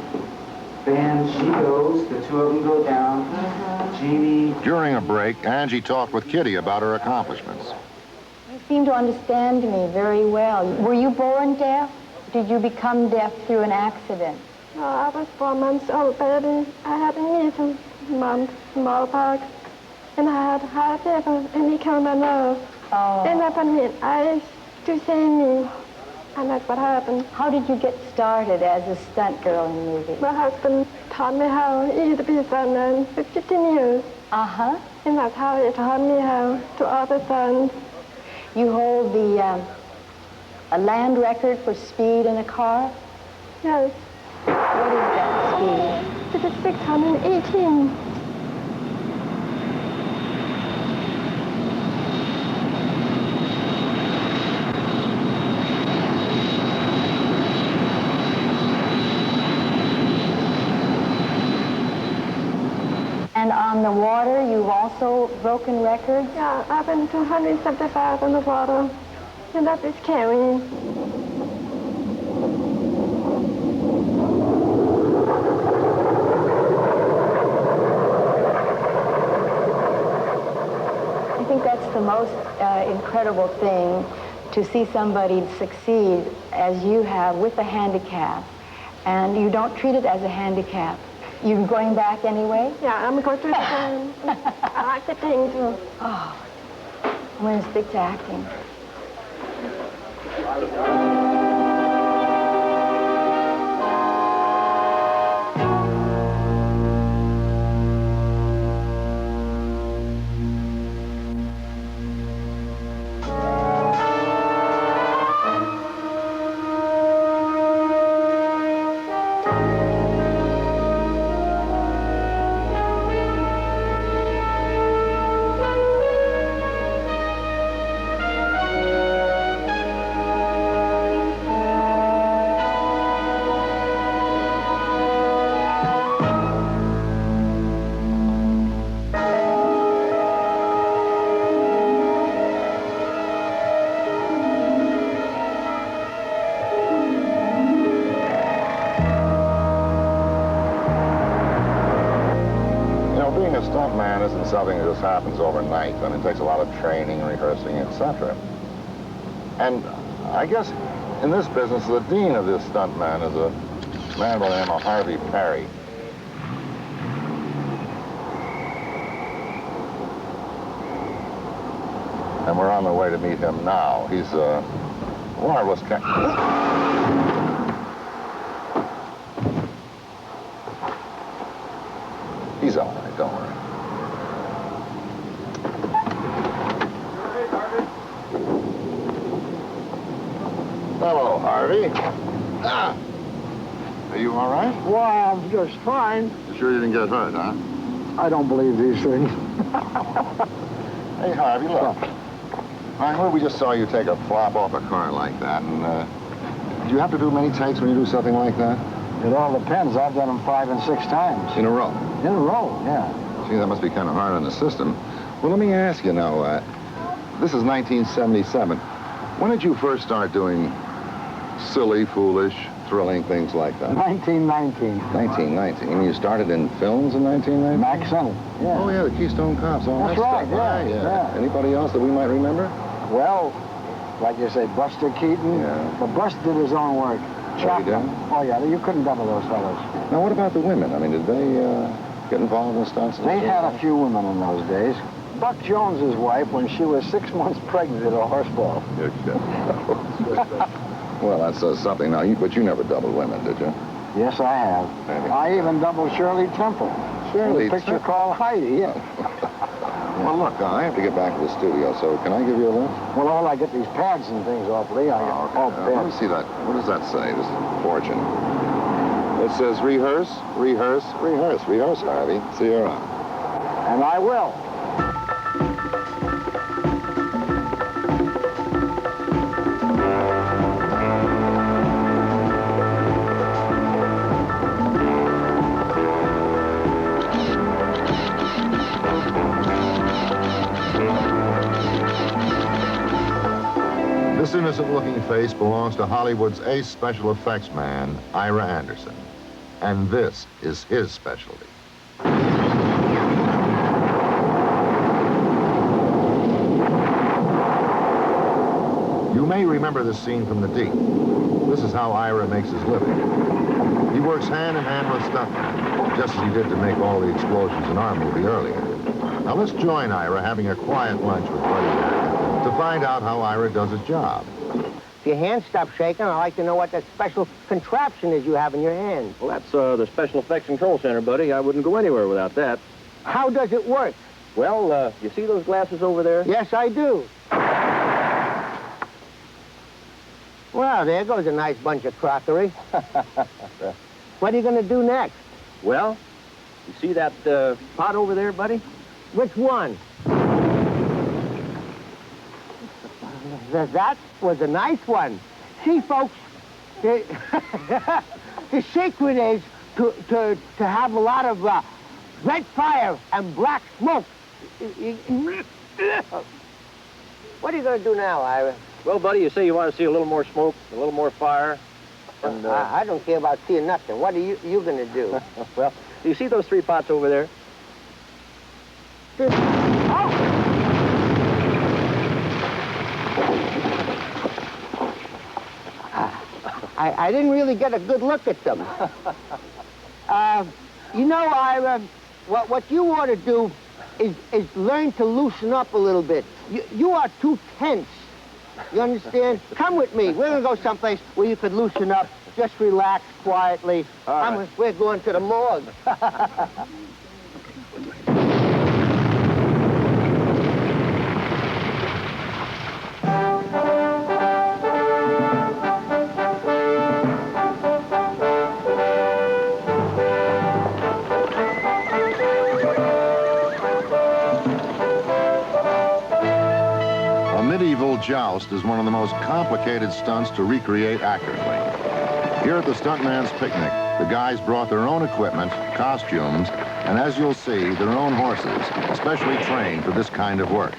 Then she goes, the two of them go down. Jamie... During a break, Angie talked with Kitty about her accomplishments. seem to understand me very well. Were you born deaf? Did you become deaf through an accident? No, I was 4 months old baby. I had a measles, smallpox, and I had high fever, and he killed my nose. Oh. Then I put me in ice to save me, and that's what happened. How did you get started as a stunt girl in the movie? My husband taught me how to be a stuntman for 15 years. Uh-huh. And that's how he taught me how to other stunts. You hold the a land record for speed in a car? Yes. What is that speed? It is 618. And on the water, you've also broken records? Yeah, I've been 275 on the water, and that is scary. I think that's the most incredible thing, to see somebody succeed as you have with a handicap, and you don't treat it as a handicap. You going back anyway? Yeah, I'm going to again. I like the thing too. Oh, I'm going to stick to acting. Stuntman isn't something that just happens overnight. I mean, it takes a lot of training, rehearsing, etc. And I guess in this business, the dean of this stuntman is a man by the name of Harvey Perry. And we're on the way to meet him now. He's a marvelous He's all right, don't worry. Hello, Harvey. Ah. Are you all right? Well, I'm just fine. You sure you didn't get hurt, huh? I don't believe these things. Hey, Harvey, look. I heard we just saw you take a flop off a car like that, and do you have to do many takes when you do something like that? It all depends. I've done them 5 and 6 times. In a row? In a row, yeah. Gee, that must be kind of hard on the system. Well, let me ask you now, this is 1977. When did you first start doing silly, foolish, thrilling things like that? 1919. 1919. You started in films in 1919? Mack Center, yeah. Oh, yeah, the Keystone Cops. Oh, that's right, stuff. yeah. Anybody else that we might remember? Well, like you say, Buster Keaton. Yeah. But Buster did his own work. Oh, yeah, you couldn't double those fellows. Now, what about the women? I mean, did they get involved in stunts? They had a few women in those days. Buck Jones's wife, when she was 6 months pregnant, did a horseball. You're kidding. Well, that says something. Now, but you never doubled women, did you? Yes, I have. I even doubled Shirley Temple. Shirley in a picture called Heidi, yeah. Well, look, I have to get back to the studio, so can I give you a lift? Well, all I get these pads and things off, Lee. Let me see that. What does that say? This fortune. It says rehearse, rehearse, rehearse. Rehearse, Harvey. See you around. And I will. This innocent-looking face belongs to Hollywood's ace special effects man, Ira Anderson. And this is his specialty. You may remember this scene from The Deep. This is how Ira makes his living. He works hand in hand with stuntmen, just as he did to make all the explosions in our movie earlier. Now let's join Ira having a quiet lunch with Buddy Hackett to find out how Ira does his job. If your hand stops shaking, I'd like to know what that special contraption is you have in your hand. Well, that's the Special Effects Control Center, buddy. I wouldn't go anywhere without that. How does it work? Well, you see those glasses over there? Yes, I do. Well, there goes a nice bunch of crockery. What are you going to do next? Well, you see that pot over there, buddy? Which one? That was a nice one. See, folks, the secret is to have a lot of red fire and black smoke. What are you going to do now, Ira? Well, buddy, you say you want to see a little more smoke, a little more fire. And, I don't care about seeing nothing. What are you going to do? Well, do you see those 3 pots over there? I didn't really get a good look at them. You know, Ira, what you ought to do is learn to loosen up a little bit. You are too tense. You understand? Come with me. We're going to go someplace where you could loosen up. Just relax quietly. We're going to the morgue. Joust is one of the most complicated stunts to recreate accurately. Here at the Stuntman's Picnic, the guys brought their own equipment, costumes, and as you'll see, their own horses, specially trained for this kind of work.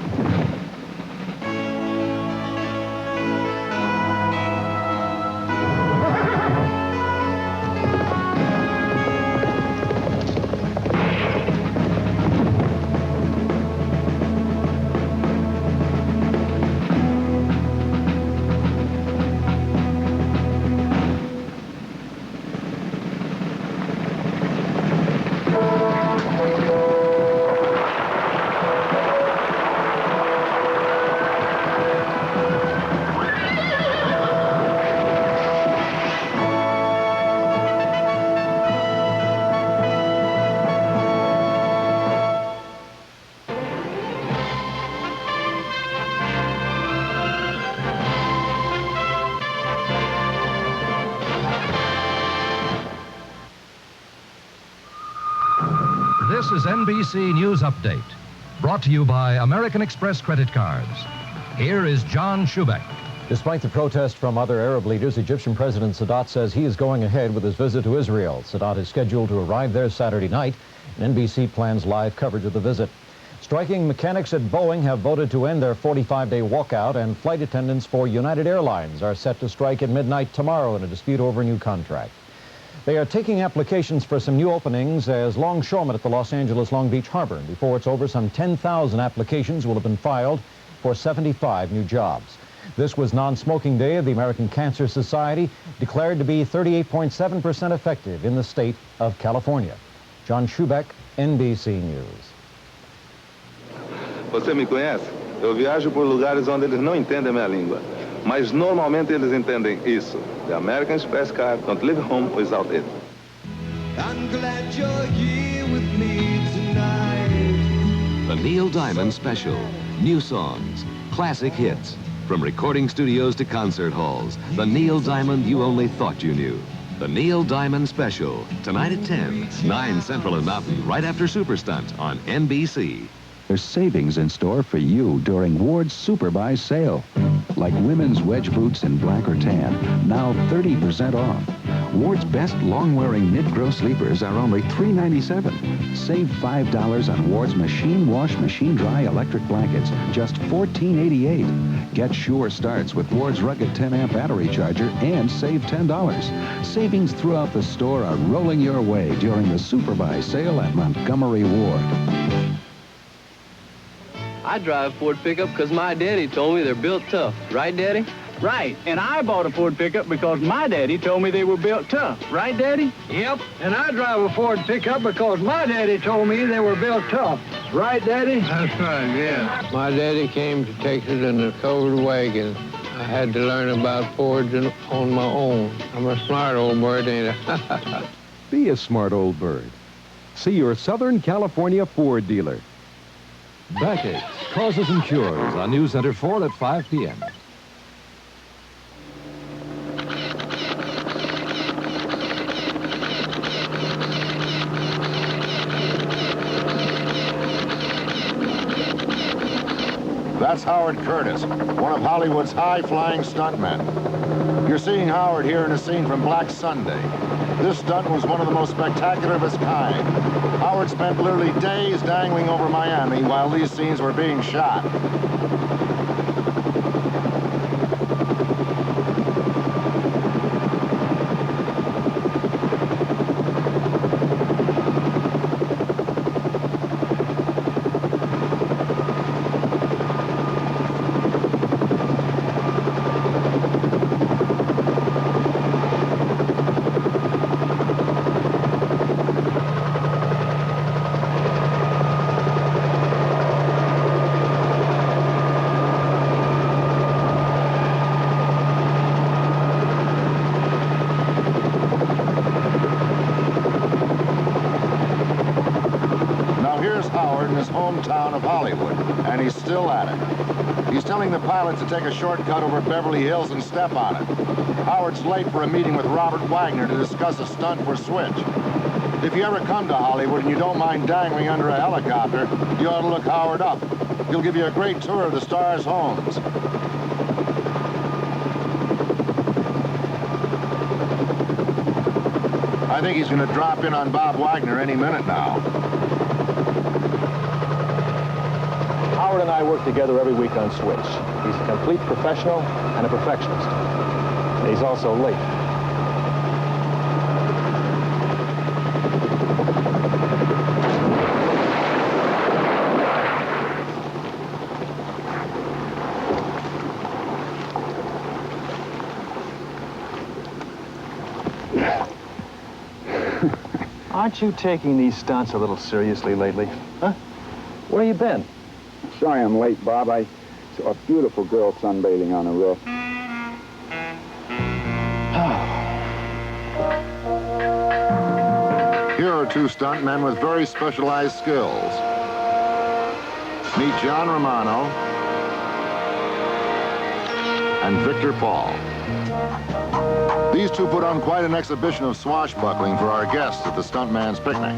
This is NBC News Update, brought to you by American Express credit cards. Here is John Schubeck. Despite the protest from other Arab leaders, Egyptian President Sadat says he is going ahead with his visit to Israel. Sadat is scheduled to arrive there Saturday night, and NBC plans live coverage of the visit. Striking mechanics at Boeing have voted to end their 45-day walkout, and flight attendants for United Airlines are set to strike at midnight tomorrow in a dispute over a new contract. They are taking applications for some new openings as longshoremen at the Los Angeles Long Beach Harbor. Before it's over, some 10,000 applications will have been filed for 75 new jobs. This was Non-Smoking Day of the American Cancer Society, declared to be 38.7% effective in the state of California. John Schubeck, NBC News. Você me conhece? Eu viajo por lugares onde eles não entendem a minha língua. Mas normalmente eles entendem isso. The American Express card don't leave home without it. I'm glad you're here with me tonight. The Neil Diamond Special. New songs, classic hits. From recording studios to concert halls. The Neil Diamond you only thought you knew. The Neil Diamond Special. Tonight at 10, 9 Central and Mountain, right after Superstunt on NBC. There's savings in store for you during Ward's Super Buy sale. Like women's wedge boots in black or tan, now 30% off. Ward's best long-wearing knit-grow sleepers are only $3.97. Save $5 on Ward's machine wash, machine dry electric blankets, just $14.88. Get sure starts with Ward's rugged 10-amp battery charger and save $10. Savings throughout the store are rolling your way during the Super Buy sale at Montgomery Ward. I drive a Ford pickup because my daddy told me they're built tough. Right, Daddy? Right, and I bought a Ford pickup because my daddy told me they were built tough. Right, Daddy? Yep, and I drive a Ford pickup because my daddy told me they were built tough. Right, Daddy? That's right, yeah. My daddy came to Texas in a covered wagon. I had to learn about Fords on my own. I'm a smart old bird, ain't I? Be a smart old bird. See your Southern California Ford dealer. Backaches, Causes and Cures on News Center 4 at 5 p.m. That's Howard Curtis, one of Hollywood's high-flying stuntmen. You're seeing Howard here in a scene from Black Sunday. This stunt was one of the most spectacular of its kind. Howard spent literally days dangling over Miami while these scenes were being shot. Hometown of Hollywood, and he's still at it. He's telling the pilot to take a shortcut over Beverly Hills and step on it. Howard's late for a meeting with Robert Wagner to discuss a stunt for Switch. If you ever come to Hollywood and you don't mind dangling under a helicopter, you ought to look Howard up. He'll give you a great tour of the stars' homes. I think he's going to drop in on Bob Wagner any minute now. Howard and I work together every week on Switch. He's a complete professional and a perfectionist. And he's also late. Aren't you taking these stunts a little seriously lately? Huh? Where you been? Sorry I'm late, Bob. I saw a beautiful girl sunbathing on the roof. Here are two stuntmen with very specialized skills. Meet John Romano and Victor Paul. These two put on quite an exhibition of swashbuckling for our guests at the Stuntman's Picnic.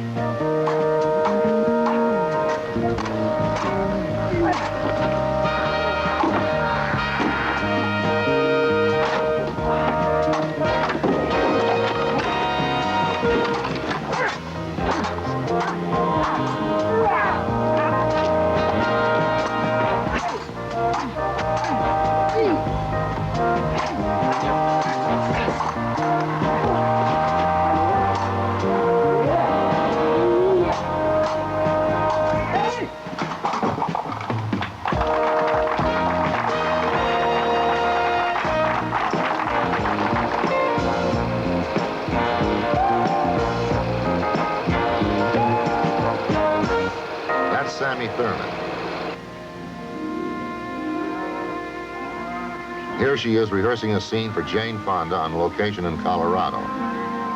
Here she is rehearsing a scene for Jane Fonda on location in Colorado.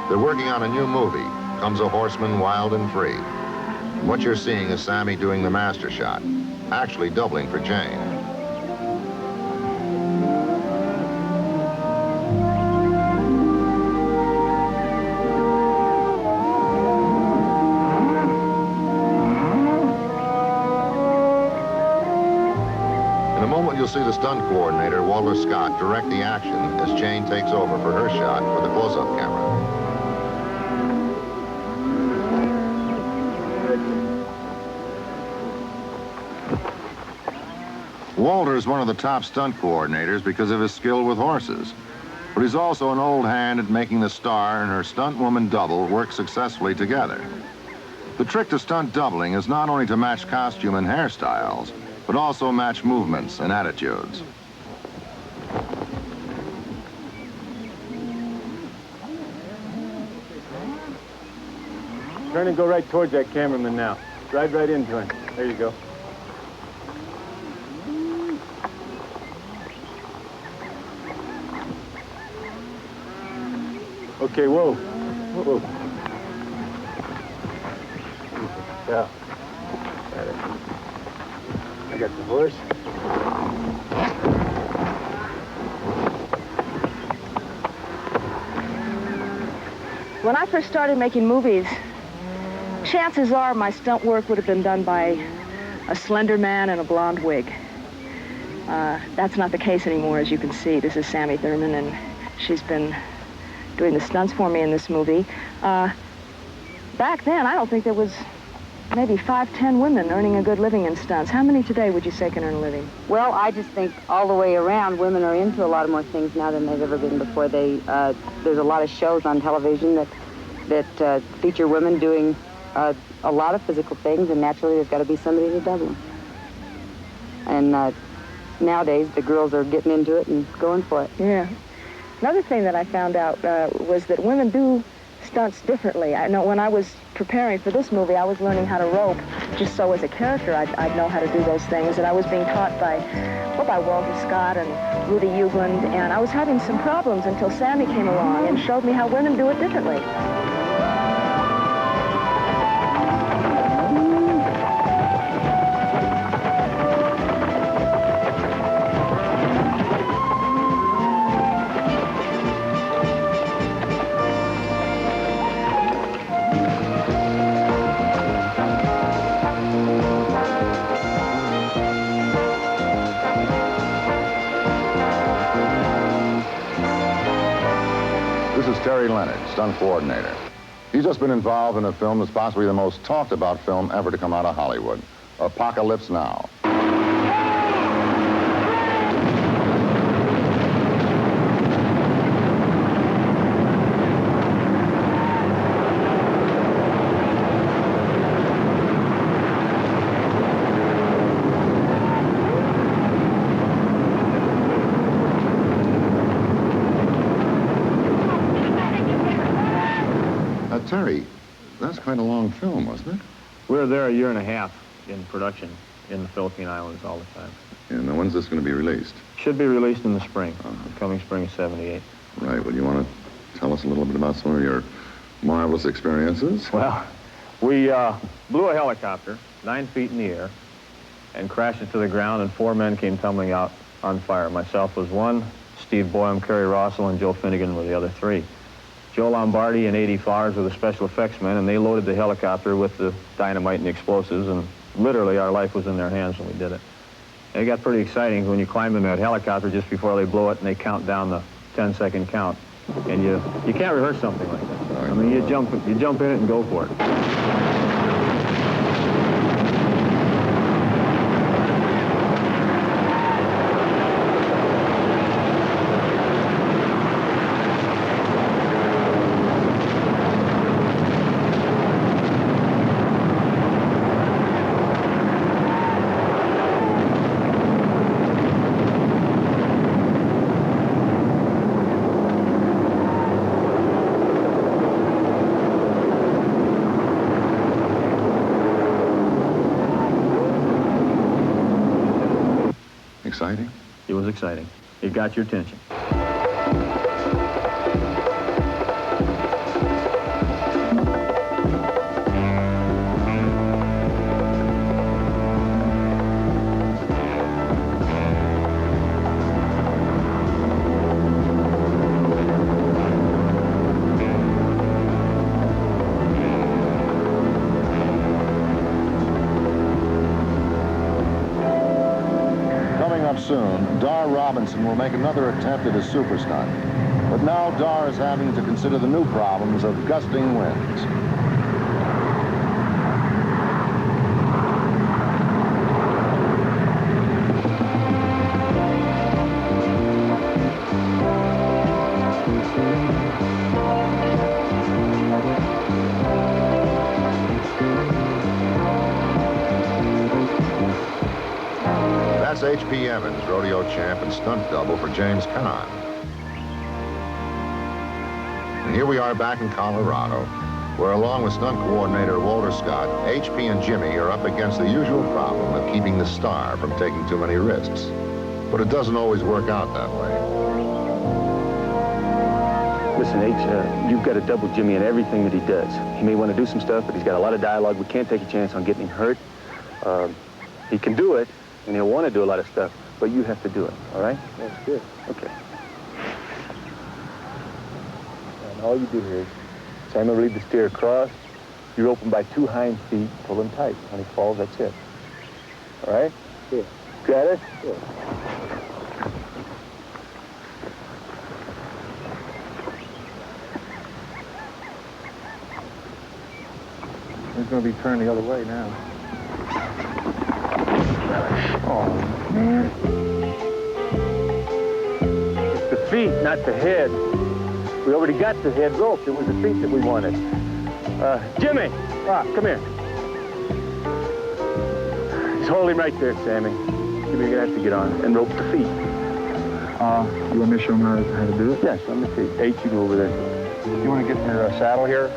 They're working on a new movie, Comes a Horseman Wild and Free. What you're seeing is Sammy doing the master shot, actually doubling for Jane. You'll see the stunt coordinator, Walter Scott, direct the action as Jane takes over for her shot with a close-up camera. Walter's one of the top stunt coordinators because of his skill with horses. But he's also an old hand at making the star and her stunt woman double work successfully together. The trick to stunt doubling is not only to match costume and hairstyles, but also match movements and attitudes. Turn and go right towards that cameraman now. Ride right into him. There you go. Okay, whoa. Whoa. Yeah. Got it. I got the horse. When I first started making movies, chances are my stunt work would have been done by a slender man in a blonde wig. That's not the case anymore, as you can see. This is Sammy Thurman, and she's been doing the stunts for me in this movie. Back then, I don't think there was maybe 5, 10 women earning a good living in stunts. How many today would you say can earn a living? Well, I just think all the way around, women are into a lot more things now than they've ever been before. There's a lot of shows on television that feature women doing a lot of physical things, and naturally there's got to be somebody to double them. And nowadays, the girls are getting into it and going for it. Yeah. Another thing that I found out was that women do stunts differently. I know when I was preparing for this movie, I was learning how to rope, just so as a character I'd know how to do those things. And I was being taught by Walter Scott and Rudy Ugland, and I was having some problems until Sammy came along and showed me how women do it differently. Terry Leonard, stunt coordinator. He's just been involved in a film that's possibly the most talked about film ever to come out of Hollywood, Apocalypse Now. Terry, that's quite a long film, wasn't it? We were there a year and a half in production in the Philippine Islands all the time. And when's this going to be released? Should be released in the spring, the coming spring of '78. Right. Well, you want to tell us a little bit about some of your marvelous experiences? Well, we blew a helicopter 9 feet in the air and crashed it to the ground, and 4 men came tumbling out on fire. Myself was one, Steve Boyum, Kerry Rossell, and Joe Finnegan were the other 3. Joe Lombardi and 80 Flowers were the special effects men, and they loaded the helicopter with the dynamite and the explosives, and literally our life was in their hands when we did it. And it got pretty exciting when you climb in that helicopter just before they blow it and they count down the 10-second count. And you can't rehearse something like that. I mean, you jump in it and go for it. Exciting? It was exciting. It got your attention. Soon, Dar Robinson will make another attempt at a super stunt. But now Dar is having to consider the new problems of gusting winds. H.P. Evans, rodeo champ and stunt double for James Caan. And here we are back in Colorado, where along with stunt coordinator Walter Scott, H.P. and Jimmy are up against the usual problem of keeping the star from taking too many risks. But it doesn't always work out that way. Listen, H, you've got to double Jimmy in everything that he does. He may want to do some stuff, but he's got a lot of dialogue. We can't take a chance on getting him hurt. He can do it, and he'll want to do a lot of stuff, but you have to do it, all right? That's good. Okay. And all you do here is, Sam will lead the steer across. You rope him by 2 hind feet, pull him tight. When he falls, that's it. All right? Yeah. Got it? Yeah. He's going to be turned the other way now. Oh, man. It's the feet, not the head. We already got the head roped. It was the feet that we wanted. Jimmy, come here. Just hold him right there, Sammy. You're going to have to get on and rope the feet. You want me to show him how to do it? Yes, on the feet. H, you go over there. You want to get your saddle here?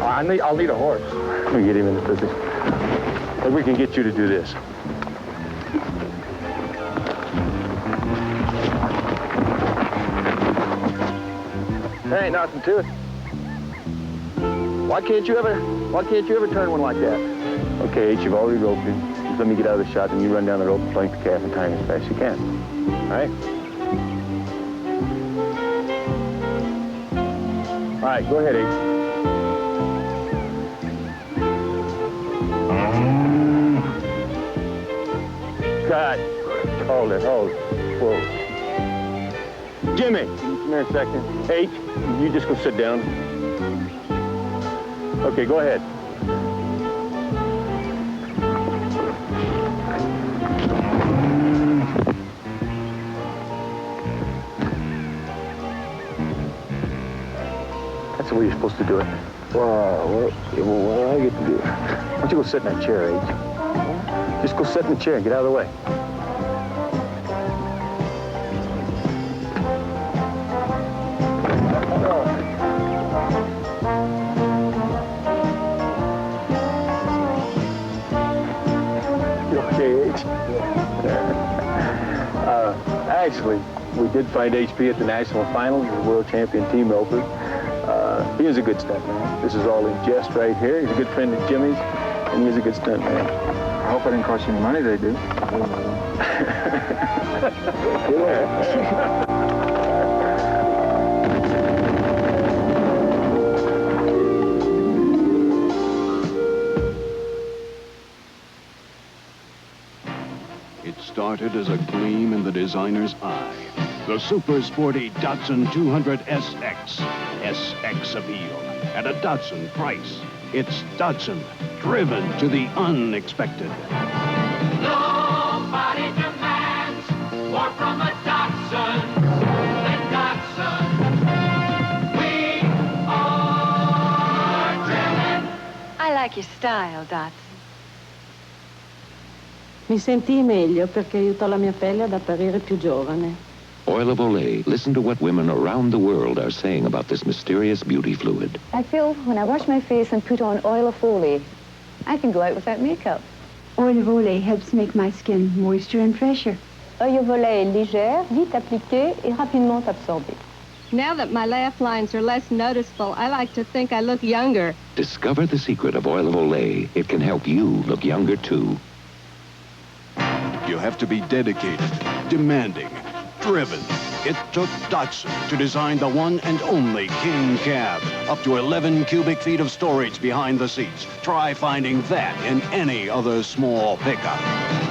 I'll need a horse. Let me get him in the business. And we can get you to do this. There ain't nothing to it. Why can't you ever turn one like that? Okay, H, you've already roped him. Just let me get out of the shot, and you run down the rope and flank the calf and tie him as fast as you can. All right? All right, go ahead, H. God. Hold it. Whoa. Jimmy, come here a second. H, you just go sit down. Okay, go ahead. That's the way you're supposed to do it. Well, what do I get to do? Why don't you go sit in that chair, H? Just go sit in the chair and get out of the way. You okay, H? Actually, we did find HP at the national finals as a world champion team roper. He is a good stuntman. This is all in jest right here. He's a good friend of Jimmy's, and he's a good stuntman. I hope I didn't cost you any money, they do. It started as a gleam in the designer's eye. The super sporty Datsun 200 SX. SX appeal at a Datsun price. It's Datsun, driven to the unexpected. Nobody demands more from a Datsun than Datsun. We are driven. I like your style, Datsun. Mi sentii meglio perché aiutò la mia pelle ad apparire più giovane. Oil of Olay. Listen to what women around the world are saying about this mysterious beauty fluid. I feel when I wash my face and put on oil of Olay, I can go out without makeup. Oil of Olay helps make my skin moister and fresher. Oil of Olay est légère, vite appliquée et rapidement absorbée. Now that my laugh lines are less noticeable, I like to think I look younger. Discover the secret of Oil of Olay. It can help you look younger, too. You have to be dedicated, demanding, driven. It took Datsun to design the one and only King Cab. Up to 11 cubic feet of storage behind the seats. Try finding that in any other small pickup.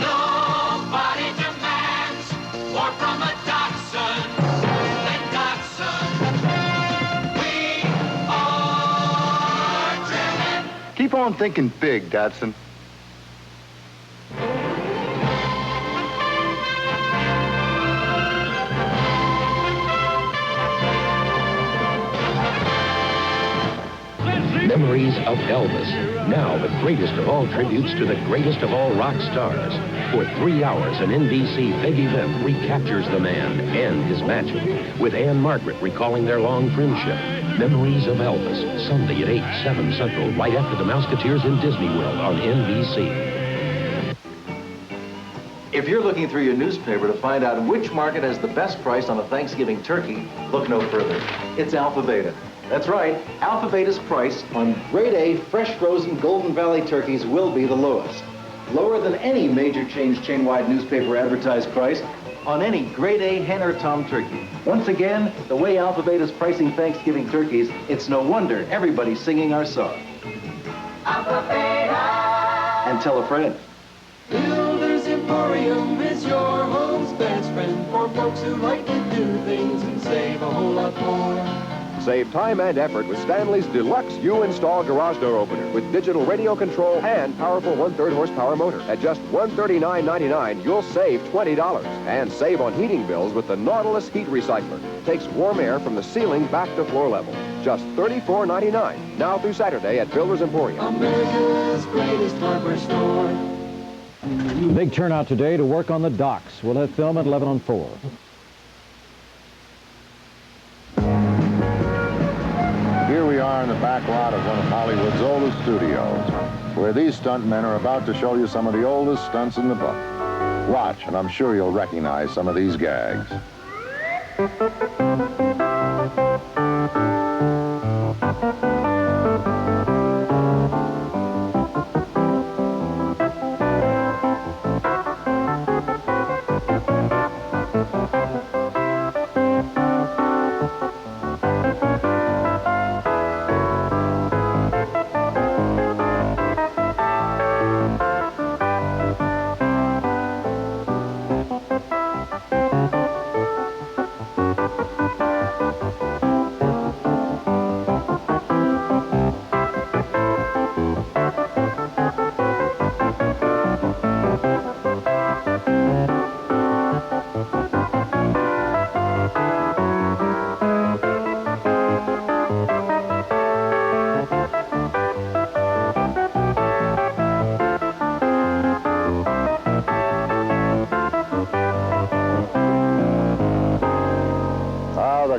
Nobody demands more from a Datsun than Datsun. We are driven. Keep on thinking big, Datsun. Memories of Elvis, Now, the greatest of all tributes to the greatest of all rock stars. For 3 hours, an NBC big event recaptures the man and his magic, with Anne Margaret recalling their long friendship. Memories of Elvis, Sunday at 8, 7 Central, right after the Mouseketeers in Disney World on NBC. If you're looking through your newspaper to find out which market has the best price on a Thanksgiving turkey, look no further. It's Alpha Beta. That's right, Alpha Beta's price on grade A fresh frozen Golden Valley turkeys will be the lowest. Lower than any major chain-wide newspaper advertised price on any grade A hen or tom turkey. Once again, the way Alpha Beta's pricing Thanksgiving turkeys, it's no wonder everybody's singing our song. Alpha Beta! And tell a friend. Builders Emporium is your home's best friend for folks who like to do things and save a whole lot more. Save time and effort with Stanley's Deluxe U-Install garage door opener with digital radio control and powerful 1/3 horsepower motor. At just $139.99, you'll save $20. And save on heating bills with the Nautilus Heat Recycler. Takes warm air from the ceiling back to floor level. Just $34.99. Now through Saturday at Builders Emporium. America's greatest hardware store. Big turnout today to work on the docks. We'll have film at 11 on 4. Here we are in the back lot of one of Hollywood's oldest studios, where these stuntmen are about to show you some of the oldest stunts in the book. Watch, and I'm sure you'll recognize some of these gags.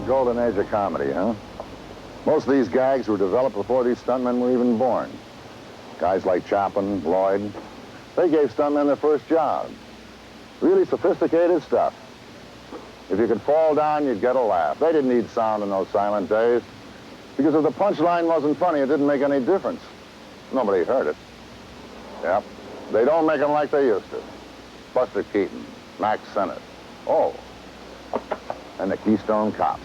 Golden age of comedy, huh? Most of these gags were developed before these stuntmen were even born. Guys like Chaplin, Lloyd, they gave stuntmen their first job. Really sophisticated stuff. If you could fall down, you'd get a laugh. They didn't need sound in those silent days. Because if the punchline wasn't funny, it didn't make any difference. Nobody heard it. Yep. They don't make them like they used to. Buster Keaton, Max Sennett. Oh. And the Keystone Cops.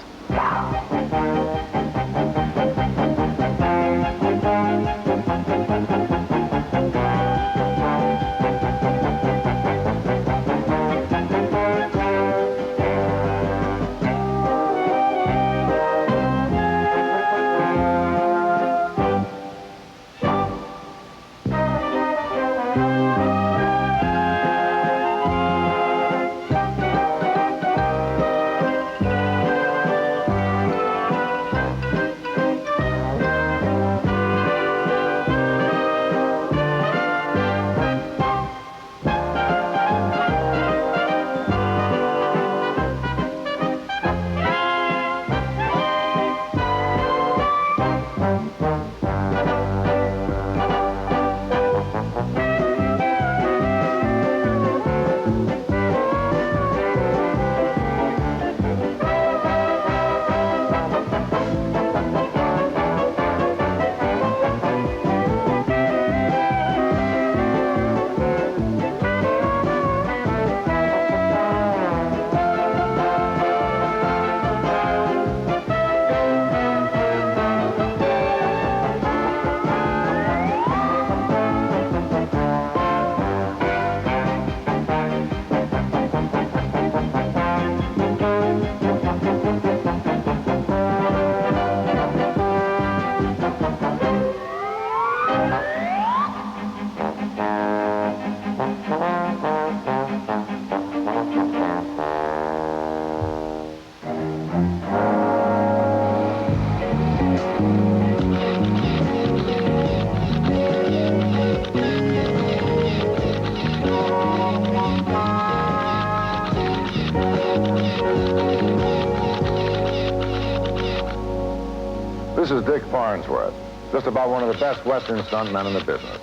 This is Dick Farnsworth, just about one of the best Western stuntmen in the business.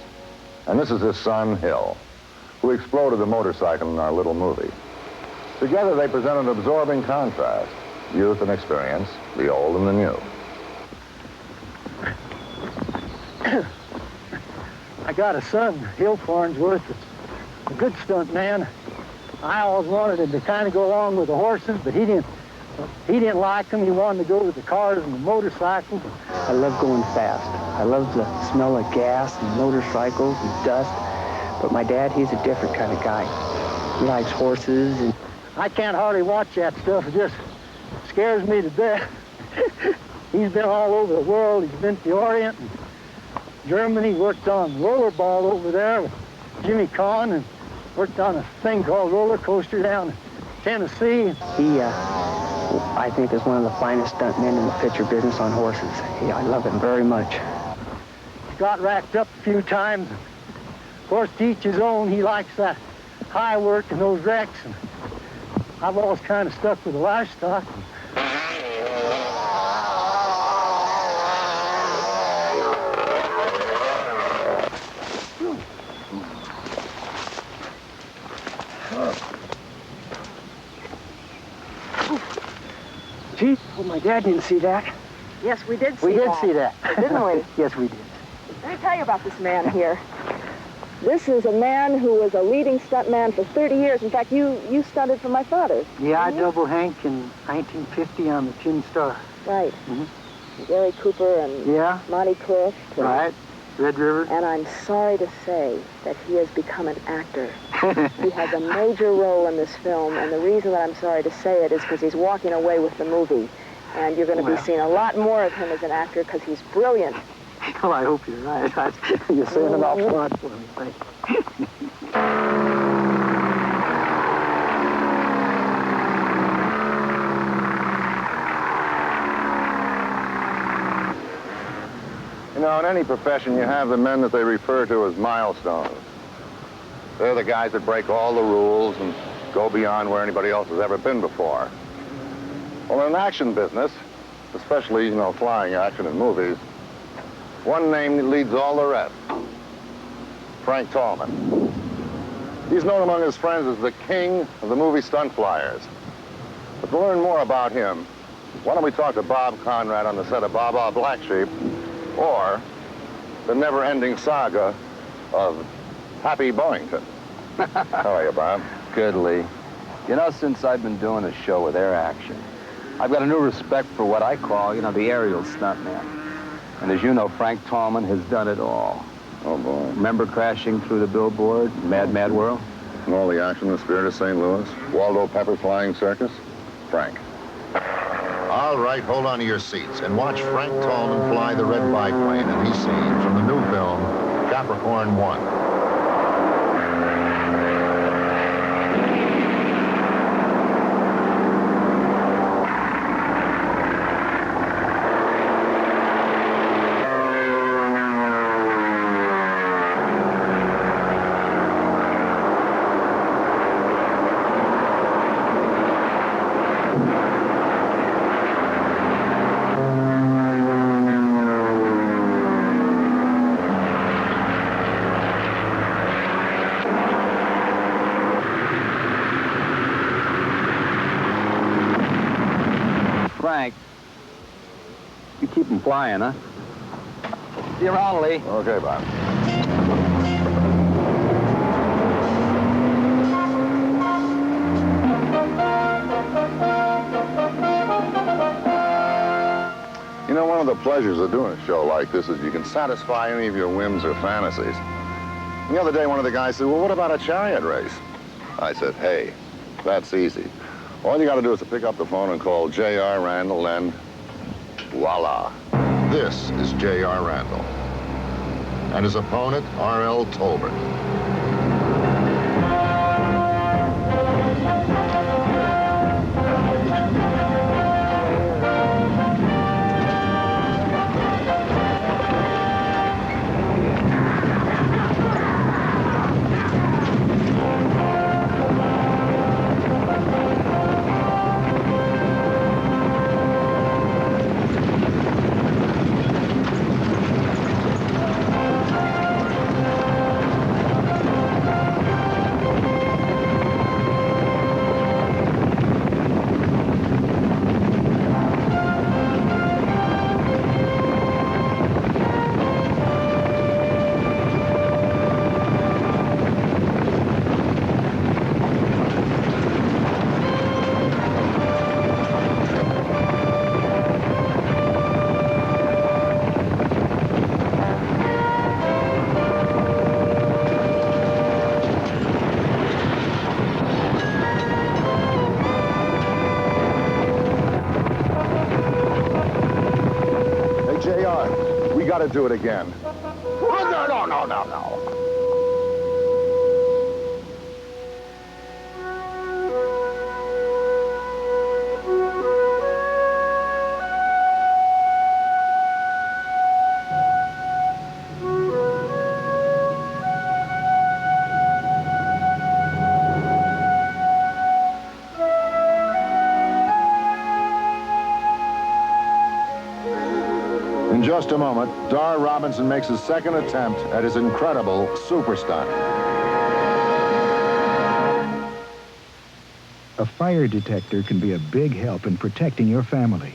And this is his son, Hill, who exploded the motorcycle in our little movie. Together, they present an absorbing contrast, youth and experience, the old and the new. I got a son, Hill Farnsworth, that's a good stunt man. I always wanted him to kind of go along with the horses, but he didn't like them. He wanted to go with the cars and the motorcycles. I love going fast. I love the smell of gas and motorcycles and dust. But my dad, he's a different kind of guy. He likes horses, and I can't hardly watch that stuff. It just scares me to death. He's been all over the world. He's been to the Orient and Germany, worked on rollerball over there with Jimmy Kahn, and worked on a thing called roller coaster down in Tennessee. He, I think, is one of the finest stuntmen in the picture business on horses. I love him very much. He got racked up a few times. Of course, to each his own. He likes that high work and those wrecks. And I've always kind of stuck with the livestock. Gee, well, my dad didn't see that. Yes, we did see that. We did see that. Didn't we? Yes, we did. Let me tell you about this man here. This is a man who was a leading stuntman for 30 years. In fact, you stunted for my father. Yeah, I doubled Hank in 1950 on the Tin Star. Right. Gary Cooper and Monty Clift. Right. Red River. And I'm sorry to say that he has become an actor. He has a major role in this film, and the reason that I'm sorry to say it is because he's walking away with the movie. And you're going to be seeing a lot more of him as an actor because he's brilliant. Well, I hope you're right. You're saying an awful lot for me. Thank you. You know, in any profession, you have the men that they refer to as milestones. They're the guys that break all the rules and go beyond where anybody else has ever been before. Well, in an action business, especially, you know, flying action in movies, one name leads all the rest. Frank Tallman. He's known among his friends as the king of the movie stunt flyers. But to learn more about him, why don't we talk to Bob Conrad on the set of Baa Baa Black Sheep, or the never-ending saga of Happy Boyington. How are you, Bob? Good, Lee. You know, since I've been doing a show with Air Action, I've got a new respect for what I call, you know, the aerial stuntman. And as you know, Frank Tallman has done it all. Oh, boy. Remember crashing through the billboard, Mad, Mad World? And all the action in the Spirit of St. Louis, Waldo Pepper Flying Circus, Frank. All right, hold on to your seats and watch Frank Tallman fly the red biplane in these scenes from the new film, Capricorn 1. Frank, you keep them flying, huh? See you around, Lee. Okay, Bob. You know, one of the pleasures of doing a show like this is you can satisfy any of your whims or fantasies. The other day, one of the guys said, well, what about a chariot race? I said, hey, that's easy. All you got to do is to pick up the phone and call J.R. Randall, and voila. This is J.R. Randall. And his opponent, R.L. Tolbert. to do it again. Oh, no. In just a moment, Dar Robinson makes his second attempt at his incredible super stunt. A fire detector can be a big help in protecting your family.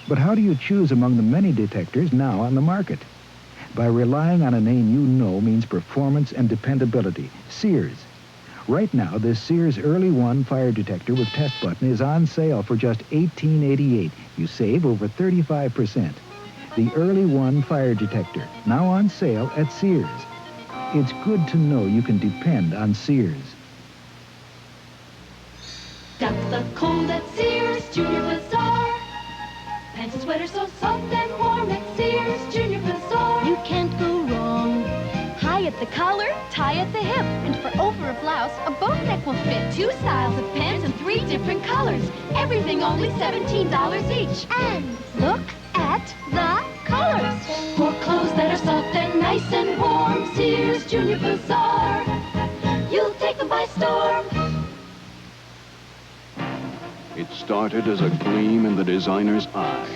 But how do you choose among the many detectors now on the market? By relying on a name you know means performance and dependability, Sears. Right now, this Sears Early One fire detector with test button is on sale for just $18.88. You save over 35%. The Early One fire detector, now on sale at Sears. It's good to know you can depend on Sears. Duck the cold at Sears Junior Bazaar. Pants and sweaters so soft and warm at Sears Junior Bazaar. You can't go wrong. High at the collar, tie at the hip. And for over a blouse, a boat neck will fit. 2 styles of pants in 3 different colors. Everything only $17 each. And look at the colors. For clothes that are soft and nice and warm, Sears Junior Bazaar. You'll take them by storm. It started as a gleam in the designer's eye.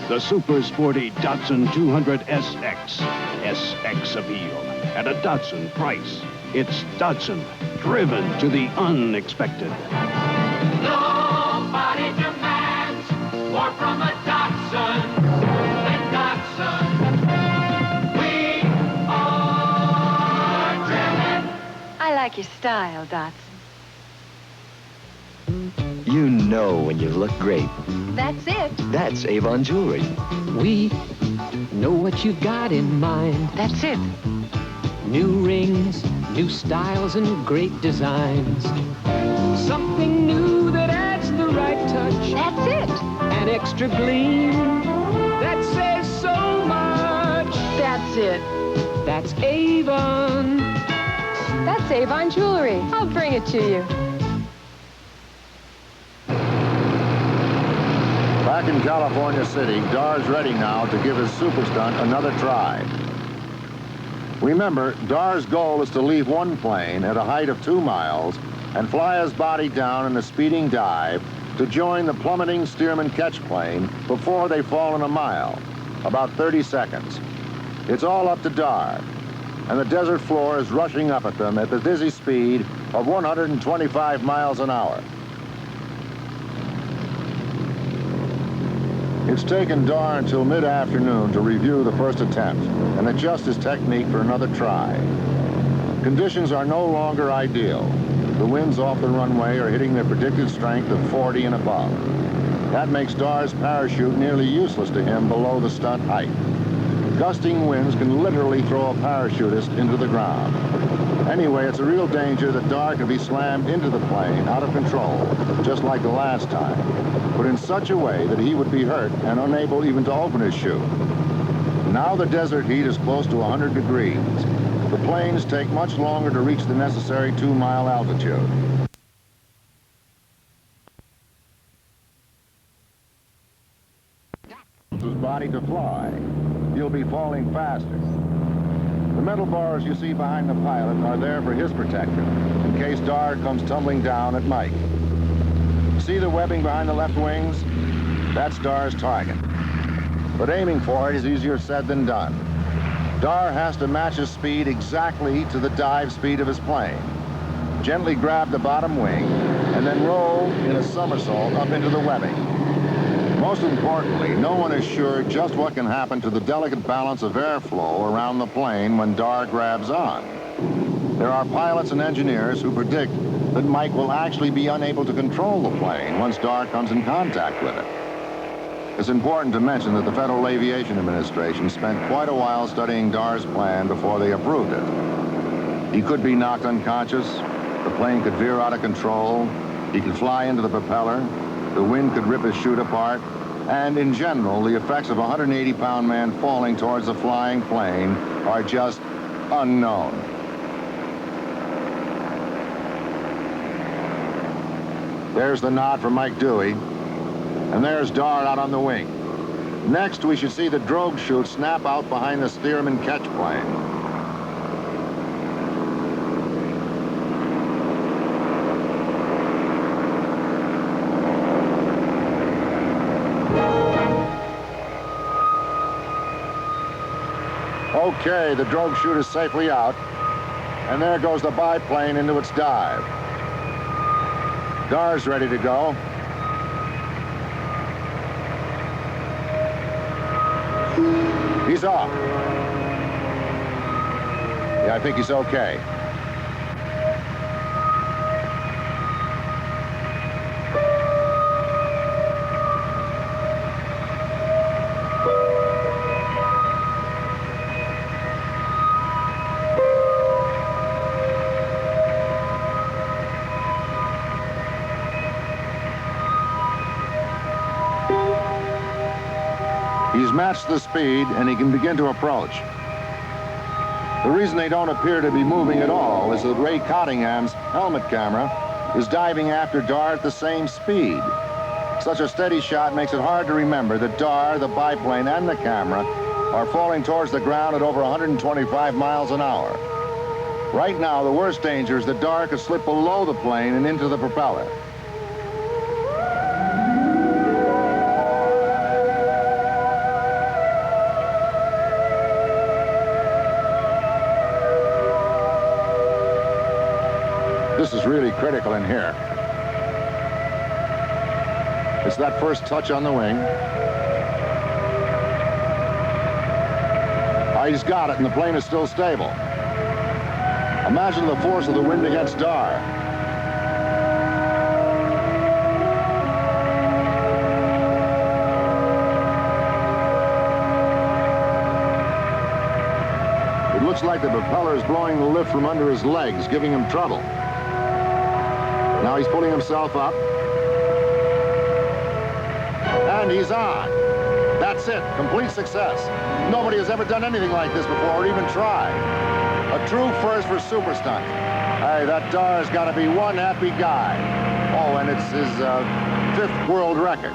The super sporty Datsun 200 SX. SX appeal at a Datsun price. It's Datsun, driven to the unexpected. Nobody demands more from a Datsun than Datsun. We are driven. I like your style, Datsun. You know when you look great. That's it. That's Avon Jewelry. We know what you've got in mind. That's it. New rings, new styles, and great designs. Something new that adds the right touch. That's it. An extra gleam that says so much. That's it. That's Avon. That's Avon Jewelry. I'll bring it to you. Back in California City, Dar's ready now to give his super stunt another try. Remember, Dar's goal is to leave one plane at a height of 2 miles and fly his body down in a speeding dive to join the plummeting Stearman catch plane before they fall in a mile, about 30 seconds. It's all up to Dar, and the desert floor is rushing up at them at the dizzy speed of 125 miles an hour. It's taken Dar until mid-afternoon to review the first attempt and adjust his technique for another try. Conditions are no longer ideal. The winds off the runway are hitting their predicted strength of 40 and above. That makes Dar's parachute nearly useless to him below the stunt height. Gusting winds can literally throw a parachutist into the ground. Anyway, it's a real danger that Dar can be slammed into the plane out of control, just like the last time, but in such a way that he would be hurt and unable even to open his chute. Now the desert heat is close to 100 degrees. The planes take much longer to reach the necessary 2-mile altitude. His body to fly. He'll be falling faster. The metal bars you see behind the pilot are there for his protection, in case Dar comes tumbling down at Mike. See the webbing behind the left wings? That's Dar's target. But aiming for it is easier said than done. Dar has to match his speed exactly to the dive speed of his plane. Gently grab the bottom wing, and then roll in a somersault up into the webbing. Most importantly, no one is sure just what can happen to the delicate balance of airflow around the plane when Dar grabs on. There are pilots and engineers who predict that Mike will actually be unable to control the plane once Dar comes in contact with it. It's important to mention that the Federal Aviation Administration spent quite a while studying Dar's plan before they approved it. He could be knocked unconscious, the plane could veer out of control, he could fly into the propeller, the wind could rip his chute apart, And in general, the effects of a 180-pound man falling towards a flying plane are just unknown. There's the nod from Mike Dewey, and there's Dart out on the wing. Next, we should see the drogue chute snap out behind the Stearman catch plane. Okay, the drogue chute is safely out, and there goes the biplane into its dive. Dar's ready to go. He's off. Yeah, I think he's okay. He's matched the speed, and he can begin to approach. The reason they don't appear to be moving at all is that Ray Cottingham's helmet camera is diving after Dar at the same speed. Such a steady shot makes it hard to remember that Dar, the biplane, and the camera are falling towards the ground at over 125 miles an hour. Right now, the worst danger is that Dar could slip below the plane and into the propeller. This is really critical in here. It's that first touch on the wing. He's got it, and the plane is still stable. Imagine the force of the wind against Dar. It looks like the propeller is blowing the lift from under his legs, giving him trouble. Now he's pulling himself up. And he's on. That's it. Complete success. Nobody has ever done anything like this before or even tried. A true first for Superstunt. Hey, that Dar's got to be one happy guy. Oh, and it's his 5th world record.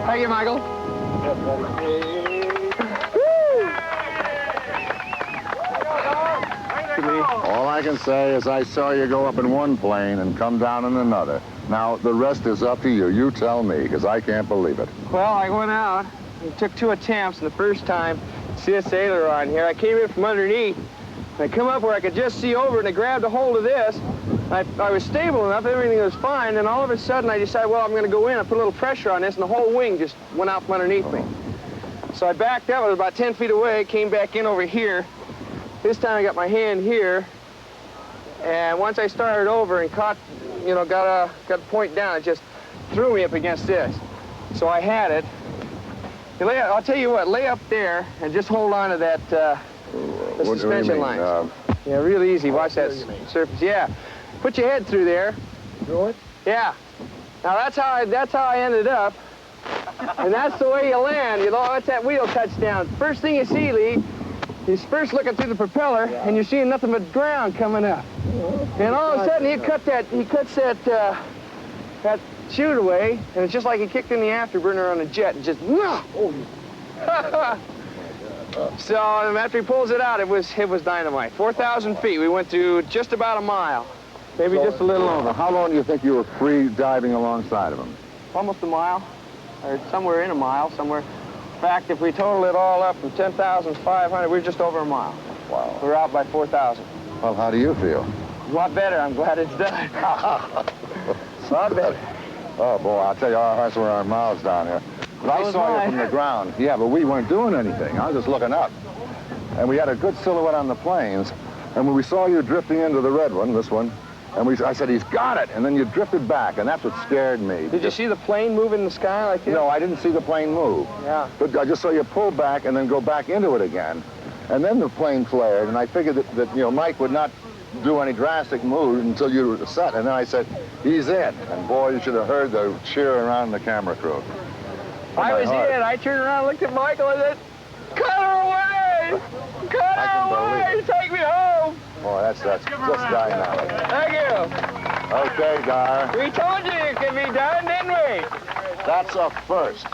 Thank you, Michael. All I can say is I saw you go up in one plane and come down in another. Now, the rest is up to you. You tell me, because I can't believe it. Well, I went out and took 2 attempts, and the first time, see a sailor on here, I came in from underneath, and I come up where I could just see over, and I grabbed a hold of this. I was stable enough, everything was fine, and all of a sudden I decided, well, I'm going to go in and put a little pressure on this, and the whole wing just went out from underneath me. So I backed up, I was about 10 feet away, came back in over here. This time I got my hand here, and once I started over and caught, you know, got a point down, it just threw me up against this. So I had it. I'll tell you what, lay up there and just hold on to that the suspension lines. Yeah, real easy. Watch that surface. Yeah. Put your head through there. Through it? Yeah. Now that's how I ended up. And that's the way you land, you know, it's that wheel touchdown. First thing you see, Lee, he's first looking through the propeller, and you're seeing nothing but ground coming up. And all of a sudden, he cuts that chute away, and it's just like he kicked in the afterburner on a jet, and just, So after he pulls it out, it was dynamite. 4,000 feet. We went to just about a mile, maybe just a little over. How long do you think you were free diving alongside of him? Almost a mile, or somewhere in a mile, somewhere. In fact, if we total it all up from 10,500, we're just over a mile. Wow. We're out by 4,000. Well, how do you feel? A lot better. I'm glad it's done. A lot better. Oh, boy, I'll tell you, our hearts were our mouths down here. But I saw you from the ground. Yeah, but we weren't doing anything. I was just looking up. And we had a good silhouette on the planes. And when we saw you drifting into the red one, this one, and I said, he's got it. And then you drifted back, and that's what scared me. Did you see the plane move in the sky like this? No, I didn't see the plane move. Yeah. But I just saw you pull back and then go back into it again. And then the plane flared, and I figured that Mike would not do any drastic moves until you were set. And then I said, he's in. And boy, you should have heard the cheer around the camera crew. I was in. I turned around, looked at Michael, and said, cut her away! Cut her away! Take me home! Boy, that's just dynamic. Thank you. Okay, Dar. We told you it could be done, didn't we? That's a first.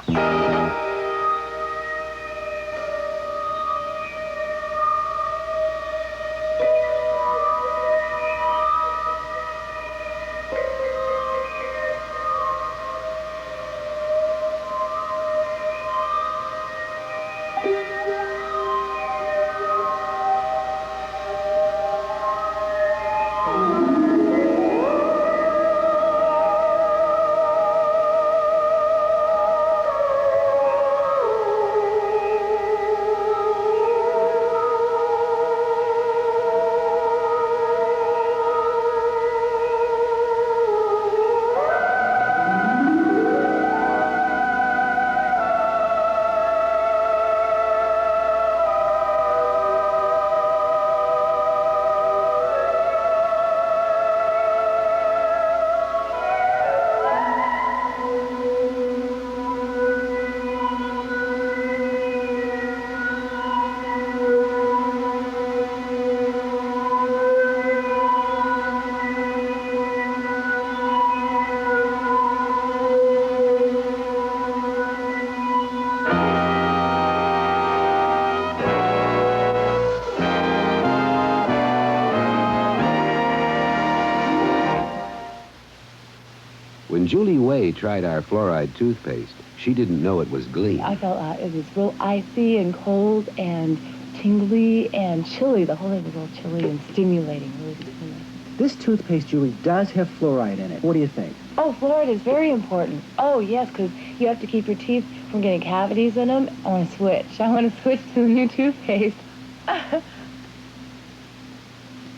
When Julie Way tried our fluoride toothpaste, she didn't know it was Glee. I felt it was real icy and cold and tingly and chilly. The whole thing was real chilly and stimulating, really stimulating. This toothpaste, Julie, does have fluoride in it. What do you think? Oh, fluoride is very important. Oh, yes, because you have to keep your teeth from getting cavities in them. I want to switch. I want to switch to the new toothpaste.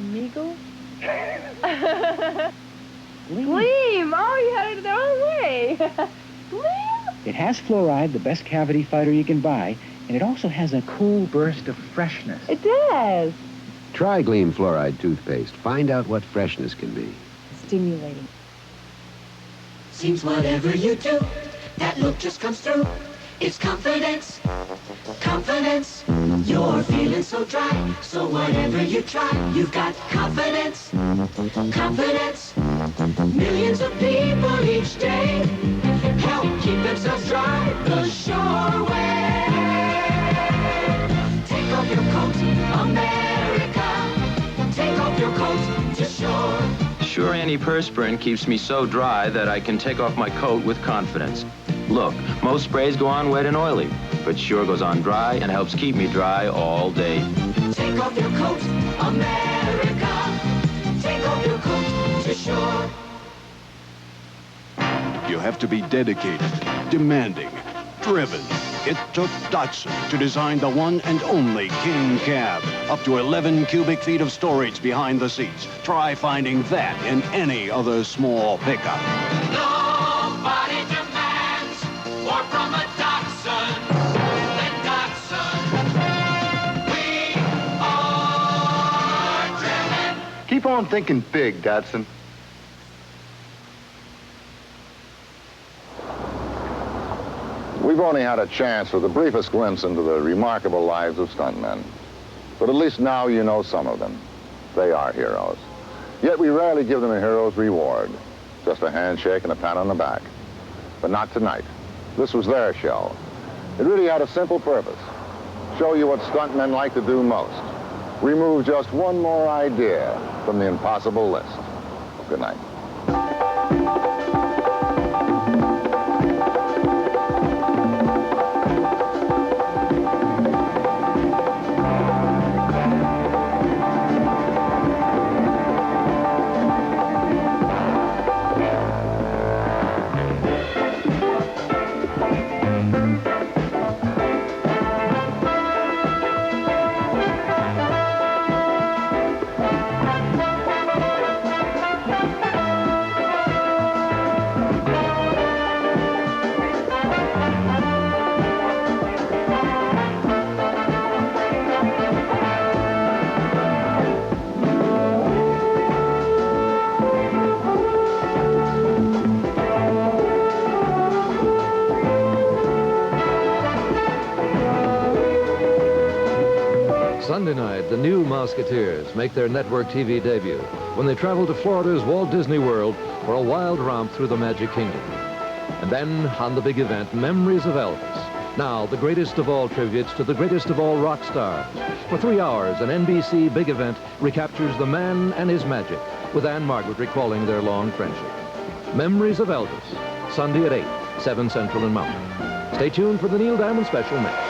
Amigo? Gleam! Oh, you had it the wrong way. Gleam? It has fluoride, the best cavity fighter you can buy, and it also has a cool burst of freshness. It does. Try Gleam Fluoride toothpaste. Find out what freshness can be. Stimulating. Seems whatever you do, that look just comes through. It's confidence, confidence. You're feeling so dry, so whatever you try, you've got confidence, confidence. Millions of people each day help keep themselves dry the sure way. Take off your coat, America. Take off your coat to shore. Sure antiperspirant keeps me so dry that I can take off my coat with confidence. Look, most sprays go on wet and oily, but Sure goes on dry and helps keep me dry all day. Take off your coat, America. Take off your coat to Sure. You have to be dedicated, demanding, driven. It took Datsun to design the one and only King Cab. Up to 11 cubic feet of storage behind the seats. Try finding that in any other small pickup. Nobody demands more from a Datsun than Datsun. We are driven. Keep on thinking big, Datsun. We've only had a chance for the briefest glimpse into the remarkable lives of stuntmen. But at least now you know some of them. They are heroes. Yet we rarely give them a hero's reward. Just a handshake and a pat on the back. But not tonight. This was their show. It really had a simple purpose. Show you what stuntmen like to do most. Remove just one more idea from the impossible list. Good night. Sunday night, the new Musketeers make their network TV debut when they travel to Florida's Walt Disney World for a wild romp through the Magic Kingdom. And then, on the big event, Memories of Elvis. Now, the greatest of all tributes to the greatest of all rock stars. For 3 hours, an NBC big event recaptures the man and his magic, with Anne Margaret recalling their long friendship. Memories of Elvis, Sunday at 8, 7 Central and Mountain. Stay tuned for the Neil Diamond special next.